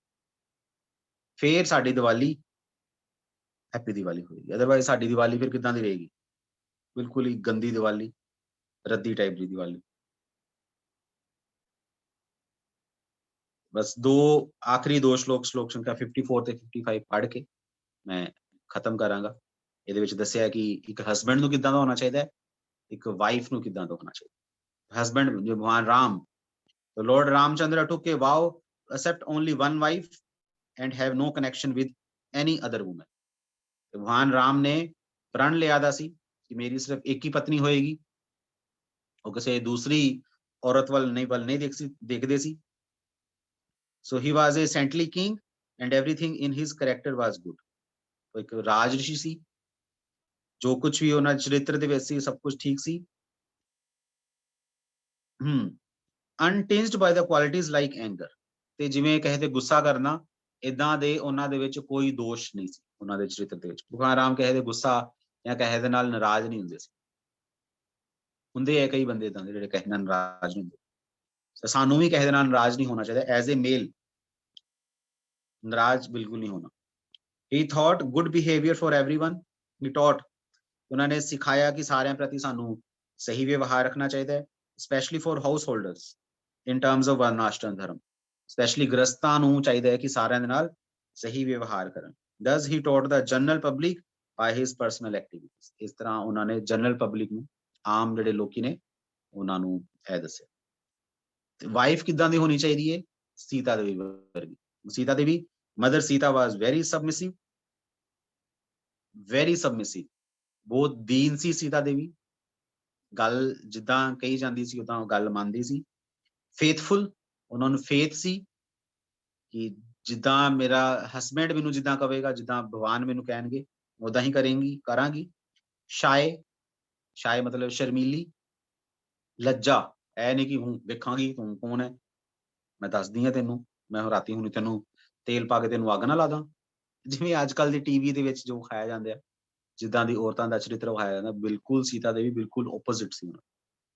ਫਿਰ ਸਾਡੀ ਦੀਵਾਲੀ ਹੈਪੀ ਦੀਵਾਲੀ ਹੋਏਗੀ। ਅਦਰਵਾਈਜ਼ ਸਾਡੀ ਦੀਵਾਲੀ ਫਿਰ ਕਿੱਦਾਂ ਦੀ ਰਹੇਗੀ? ਬਿਲਕੁਲ ਹੀ ਗੰਦੀ ਦੀਵਾਲੀ, ਰੱਦੀ ਟਾਈਪ ਦੀ ਦੀਵਾਲੀ। ਬਸ ਆਖਰੀ ਦੋ ਸ਼ਲੋਕ ਸੰਖਿਆ 54 ਤੇ 55 ਪੜ੍ਹ ਕੇ ਮੈਂ ਖਤਮ ਕਰਾਂਗਾ। ਇਹਦੇ ਵਿੱਚ ਦੱਸਿਆ ਕਿ ਇੱਕ ਹਸਬੈਂਡ ਨੂੰ ਕਿੱਦਾਂ ਦਾ ਹੋਣਾ ਚਾਹੀਦਾ ਹੈ, ਇੱਕ ਵਾਈਫ ਨੂੰ ਕਿੱਦਾਂ ਦਾ ਹੋਣਾ ਚਾਹੀਦਾ। ਹਸਬੈਂਡ ਜੋ ਭਗਵਾਨ Ram, the Lord Ramchandra took a vow to accept only one wife and have no connection with any other woman। ਤੇ ਭਗਵਾਨ ਰਾਮ ਨੇ ਪ੍ਰਣ ਲਿਆ ਦਾ ਸੀ ਕਿ ਮੇਰੀ ਸਿਰਫ ਇੱਕ ਹੀ ਪਤਨੀ ਹੋਏਗੀ, ਉਹ ਕਿਸੇ ਦੂਸਰੀ ਔਰਤ ਵੱਲ ਨਹੀਂ ਦੇਖਦੇ ਸੀ। So he was a saintly king and everything in his character was good। ਉਹ ਇੱਕ ਰਾਜ ਰਿਸ਼ੀ ਸੀ, ਜੋ ਕੁਝ ਵੀ ਉਹਨਾਂ ਚਰਿੱਤਰ ਦੇ ਵਿੱਚ ਸੀ ਸਭ ਕੁਝ ਠੀਕ ਸੀ। untinged by the qualities like anger। ਤੇ ਜਿਵੇਂ ਕਹੇ ਤੇ ਗੁੱਸਾ ਕਰਨਾ, ਇਦਾਂ ਦੇ ਉਹਨਾਂ ਦੇ ਵਿੱਚ ਕੋਈ ਦੋਸ਼ ਨਹੀਂ ਸੀ ਉਹਨਾਂ ਦੇ ਚਰਿੱਤਰ ਦੇ ਵਿੱਚ। ਭਗਵਾਨ ਰਾਮ ਕਹੇ ਤੇ ਗੁੱਸਾ ਜਾਂ ਕਹੇ ਦੇ ਨਾਲ ਨਾਰਾਜ਼ ਨਹੀਂ ਹੁੰਦੇ ਸੀ। ਹੁੰਦੇ ਆ ਕਈ ਬੰਦੇ ਇਦਾਂ ਦੇ ਜਿਹੜੇ ਕਹੇ ਨਾਲ ਨਾਰਾਜ਼ ਨਹੀਂ ਹੁੰਦੇ। ਸਾਨੂੰ ਵੀ ਕਹੇ ਦੇ ਨਾਲ ਨਾਰਾਜ਼ ਨਹੀਂ ਹੋਣਾ ਚਾਹੀਦਾ। ਐਜ਼ ਏ ਮੇਲ ਨਾਰਾਜ਼ ਬਿਲਕੁਲ ਨਹੀਂ ਹੋਣਾ। he thought good behavior for everyone। he taught, ਉਹਨਾਂ ਨੇ ਸਿਖਾਇਆ ਕਿ ਸਾਰਿਆਂ ਪ੍ਰਤੀ ਸਾਨੂੰ ਸਹੀ ਵਿਵਹਾਰ ਰੱਖਣਾ ਚਾਹੀਦਾ ਹੈ, specially for house holders in terms of ਵਰਨਾਸ਼ਰਮ ਧਰਮ। ਸਪੈਸ਼ਲੀ ਗ੍ਰਸਤਾਂ ਨੂੰ ਚਾਹੀਦਾ ਹੈ ਕਿ ਸਾਰਿਆਂ ਦੇ ਨਾਲ ਸਹੀ ਵਿਵਹਾਰ ਕਰਨ। thus he taught the general public by his personal activities। ਇਸ ਤਰ੍ਹਾਂ ਉਹਨਾਂ ਨੇ ਜਨਰਲ ਪਬਲਿਕ ਨੂੰ, ਆਮ ਜਿਹੜੇ ਲੋਕੀ ਨੇ, ਉਹਨਾਂ ਨੂੰ ਇਹ ਦੱਸਿਆ। ਤੇ ਵਾਈਫ ਕਿੱਦਾਂ ਦੀ ਹੋਣੀ ਚਾਹੀਦੀ ਹੈ? ਸੀਤਾ ਦੇਵੀ ਵਰਗੀ। ਸੀਤਾ ਦੇਵੀ, ਮਦਰ ਸੀਤਾ ਵਾਸ ਵੈਰੀ ਸਬਮਿਸਿਵ, ਬਹੁਤ ਦੀਨ ਸੀ ਸੀਤਾ ਦੇਵੀ। ਗੱਲ ਜਿੱਦਾਂ ਕਹੀ ਜਾਂਦੀ ਸੀ ਉਦਾਂ ਗੱਲ ਮੰਨਦੀ ਸੀ। ਫੇਥਫੁਲ, ਉਹਨਾਂ ਨੂੰ ਫੇਥ ਸੀ ਕਿ ਜਿੱਦਾਂ ਮੇਰਾ ਹਸਬੈਂਡ ਮੈਨੂੰ ਜਿੱਦਾਂ ਕਹੇਗਾ, ਜਿੱਦਾਂ ਭਗਵਾਨ ਮੈਨੂੰ ਕਹਿਣਗੇ ਉਦਾਂ ਹੀ ਕਰਾਂਗੀ। ਸ਼ਾਏ ਮਤਲਬ ਸ਼ਰਮੀਲੀ। ਲੱਜਾ, ਇਹ ਨਹੀਂ ਕਿ ਹੁਣ ਵੇਖਾਂਗੀ ਤੂੰ ਕੌਣ ਹੈ, ਮੈਂ ਦੱਸਦੀ ਹਾਂ ਤੈਨੂੰ, ਮੈਂ ਰਾਤੀ ਹੁਣ ਤੈਨੂੰ ਤੇਲ ਪਾ ਕੇ ਤੈਨੂੰ ਅੱਗ ਨਾ ਲਾ ਦਾਂ। ਜਿਵੇਂ ਅੱਜ ਕੱਲ੍ਹ ਦੇ ਟੀਵੀ ਦੇ ਵਿੱਚ ਜੋ ਖਾਇਆ ਜਾਂਦਾ ਹੈ, ਜਿੱਦਾਂ ਦੀ ਔਰਤਾਂ ਦਾ ਚਰਿੱਤਰ ਵਿਖਾਇਆ ਜਾਂਦਾ, ਬਿਲਕੁਲ ਸੀਤਾ ਦੇਵੀ ਬਿਲਕੁਲ ਆਪੋਜ਼ਿਟ ਸੀ।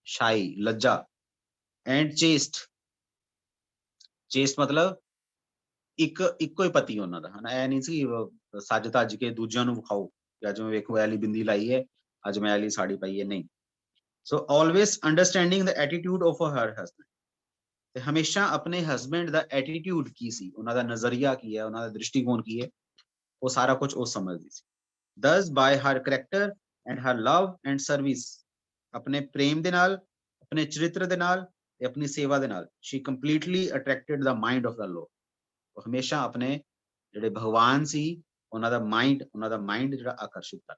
ਸ਼ਾਈ, ਲੱਜਾ ਐਂਡ ਚੇਸਟ ਮਤਲਬ ਇੱਕੋ ਹੀ ਪਤੀ ਉਹਨਾਂ ਦਾ, ਹਨਾ। ਇਹ ਨਹੀਂ ਸੀ ਸੱਜ ਧੱਜ ਕੇ ਦੂਜਿਆਂ ਨੂੰ ਵਿਖਾਓ ਕਿ ਅੱਜ ਮੈਂ ਵੇਖੋ ਐਲੀ ਬਿੰਦੀ ਲਾਈ ਹੈ, ਅੱਜ ਮੈਂ ਐਲੀ ਸਾੜੀ ਪਾਈ ਹੈ, ਨਹੀਂ। ਸੋ always understanding the attitude of her husband. ਤੇ ਹਮੇਸ਼ਾ ਆਪਣੇ ਹਸਬੈਂਡ ਦਾ ਐਟੀਟਿਊਡ ਕੀ ਸੀ, ਉਹਨਾਂ ਦਾ ਨਜ਼ਰੀਆ ਕੀ ਹੈ, ਉਹਨਾਂ ਦਾ ਦ੍ਰਿਸ਼ਟੀਕੋਣ ਕੀ ਹੈ, ਉਹ ਸਾਰਾ ਕੁਝ ਉਹ ਸਮਝਦੀ ਸੀ। thus by her character and her love and service, ਆਪਣੇ ਪ੍ਰੇਮ ਦੇ ਨਾਲ, ਆਪਣੇ ਚਰਿੱਤਰ ਦੇ ਨਾਲ ਤੇ ਆਪਣੀ ਸੇਵਾ ਦੇ ਨਾਲ, she completely attracted the mind of the Lord। ਉਹ ਹਮੇਸ਼ਾ ਆਪਣੇ ਜਿਹੜੇ ਭਗਵਾਨ ਸੀ ਉਹਨਾਂ ਦਾ ਮਾਈਂਡ ਜਿਹੜਾ ਆਕਰਸ਼ਿਤ ਕਰ।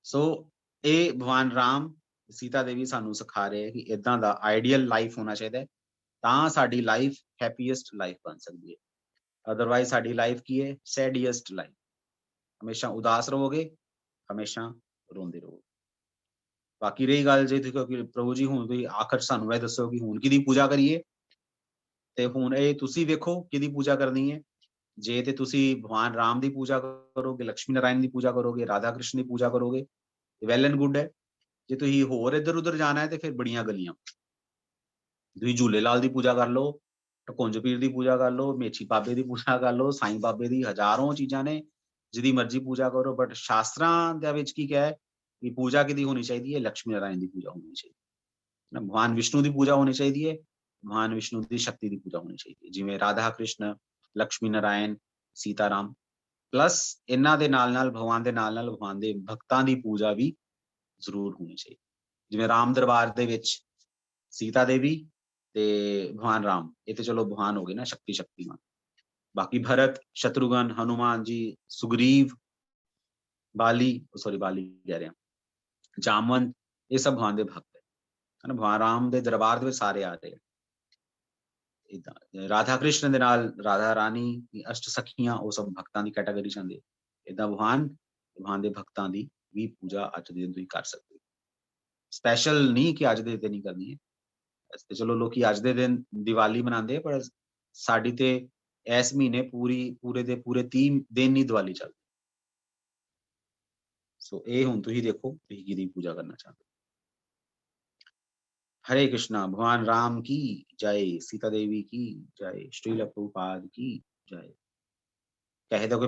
ਸੋ ਇਹ ਭਗਵਾਨ ਰਾਮ, ਸੀਤਾ ਦੇਵੀ ਸਾਨੂੰ ਸਿਖਾ ਰਹੇ ਕਿ ਇਦਾਂ ਦਾ ਆਈਡੀਅਲ ਲਾਈਫ ਹੋਣਾ ਚਾਹੀਦਾ ਹੈ, ਤਾਂ ਸਾਡੀ ਲਾਈਫ ਹੈਪੀਐਸਟ ਲਾਈਫ ਬਣ ਸਕਦੀ ਹੈ। ਅਦਰਵਾਈਜ਼ ਸਾਡੀ ਲਾਈਫ ਕੀ ਹੈ? ਸੈਡੀਐਸਟ ਲਾਈਫ। ਹਮੇਸ਼ਾ ਉਦਾਸ ਰਹੋਗੇ, ਹਮੇਸ਼ਾ ਰੋਂਦੇ ਰਹੋਗੇ। ਬਾਕੀ ਰਹੀ ਗੱਲ ਜੇ ਕਿ ਪ੍ਰਭੂ ਜੀ ਹੁਣ ਤੁਸੀਂ ਆਖਰ ਸਾਨੂੰ ਇਹ ਦੱਸੋ ਕਿ ਹੁਣ ਕਿਹਦੀ ਪੂਜਾ ਕਰੀਏ, ਤੇ ਹੁਣ ਇਹ ਤੁਸੀਂ ਵੇਖੋ ਕਿਹਦੀ ਪੂਜਾ ਕਰਨੀ ਹੈ। ਜੇ ਤੇ ਤੁਸੀਂ ਭਗਵਾਨ ਰਾਮ ਦੀ ਪੂਜਾ ਕਰੋਗੇ, ਲక్ష్ਮੀ ਨਾਰਾਇਣ ਦੀ ਪੂਜਾ ਕਰੋਗੇ, ਰਾਧਾ ਕ੍ਰਿਸ਼ਨ ਦੀ ਪੂਜਾ ਕਰੋਗੇ, ਵੈਲ ਐਂਡ ਗੁੱਡ ਹੈ। ਜੇ ਤੁਸੀਂ ਹੋਰ ਇੱਧਰ ਉੱਧਰ ਜਾਣਾ ਹੈ ਤੇ ਫਿਰ ਬੜੀਆਂ ਗਲੀਆਂ। ਤੁਸੀਂ ਝੂਲੇ ਲਾਲ ਦੀ ਪੂਜਾ ਕਰ ਲਓ, ਢਕੁੰਜ ਪੀਰ ਦੀ ਪੂਜਾ ਕਰ ਲਓ, ਮੇਚੀ ਬਾਬੇ ਦੀ ਪੂਜਾ ਕਰ ਲਓ, ਸਾਈਂ ਬਾਬੇ ਦੀ, ਹਜ਼ਾਰਾਂ ਚੀਜ਼ਾਂ ਨੇ, ਜਿਹਦੀ ਮਰਜ਼ੀ ਪੂਜਾ ਕਰੋ। ਬਟ ਸ਼ਾਸਤਰਾਂ ਦੇ ਵਿੱਚ ਕੀ ਕਿਹਾ ਹੈ की पूजा किहदी होनी चाहिए, लक्ष्मी नारायण की पूजा होनी चाहिए ना, भगवान विष्णु की पूजा होनी चाहिए, भगवान विष्णु की शक्ति की पूजा होनी चाहिए, जिवें राधा कृष्ण, लक्ष्मी नारायण, सीता राम, प्लस इन्हां दे नाल-नाल भगवान दे नाल-नाल भगवान दे भगतां दी पूजा भी ਜ਼ਰੂਰ ਹੋਣੀ ਚਾਹੀਦੀ। ਜਿਵੇਂ ਰਾਮ ਦਰਬਾਰ ਦੇ ਵਿੱਚ ਸੀਤਾ ਦੇਵੀ ਤੇ ਭਗਵਾਨ ਰਾਮ, ਇਹ ਤੇ ਚਲੋ ਭਗਵਾਨ ਹੋ ਗਏ ਨਾ ਸ਼ਕਤੀਮਾਨ। ਬਾਕੀ ਭਰਤ, ਸ਼ਤਰੁਘਨ, ਹਨੂਮਾਨ ਜੀ, ਸੁਗਰੀਵ, ਬਾਲੀ, ਸੌਰੀ ਬਾਲੀ ਕਹਿ ਰਿਹਾ, ਜਾਮਵੰਤ, ਇਹ ਸਭ ਭਗਵਾਨ ਦੇ ਭਗਤ ਹੈ ਨਾ। ਭਗਵਾਨ ਰਾਮ ਦੇ ਦਰਬਾਰ ਦੇ ਵਿੱਚ ਸਾਰੇ ਆ ਰਹੇ ਆ। ਏਦਾਂ ਰਾਧਾ ਕ੍ਰਿਸ਼ਨ ਦੇ ਨਾਲ ਰਾਧਾ ਰਾਣੀ, ਅਸ਼ਟ ਸਖੀਆਂ, ਉਹ ਸਭ ਭਗਤਾਂ ਦੀ ਕੈਟਾਗਰੀ ਚ ਆਉਂਦੇ। ਏਦਾਂ ਭਗਵਾਨ ਦੇ ਭਗਤਾਂ ਦੀ ਵੀ ਪੂਜਾ ਅੱਜ ਦੇ ਦਿਨ ਤੁਸੀਂ ਕਰ ਸਕਦੇ ਹੋ। ਸਪੈਸ਼ਲ ਨਹੀਂ ਕਿ ਅੱਜ ਦੇ ਦਿਨ ਹੀ ਕਰਨੀ ਹੈ। ਵੈਸੇ ਤੇ ਚਲੋ ਲੋਕੀ ਅੱਜ ਦੇ ਦਿਨ ਦੀਵਾਲੀ ਮਨਾਉਂਦੇ ਆ, ਪਰ ਸਾਡੀ ਤੇ ਇਸ ਮਹੀਨੇ ਪੂਰੇ ਦੇ ਪੂਰੇ 30 ਦਿਨ ਹੀ ਦੀਵਾਲੀ ਚੱਲਦੀ। ਸੋ ਇਹ ਹੁਣ ਤੁਸੀਂ ਦੇਖੋ ਤੁਸੀਂ ਕਿਹਦੀ ਪੂਜਾ ਕਰਨਾ ਚਾਹੁੰਦੇ ਹੋ। हरे कृष्णा, भगवान राम की जय, सीता देवी की जय, श्रील प्रभुपाद की जय। कह दो कि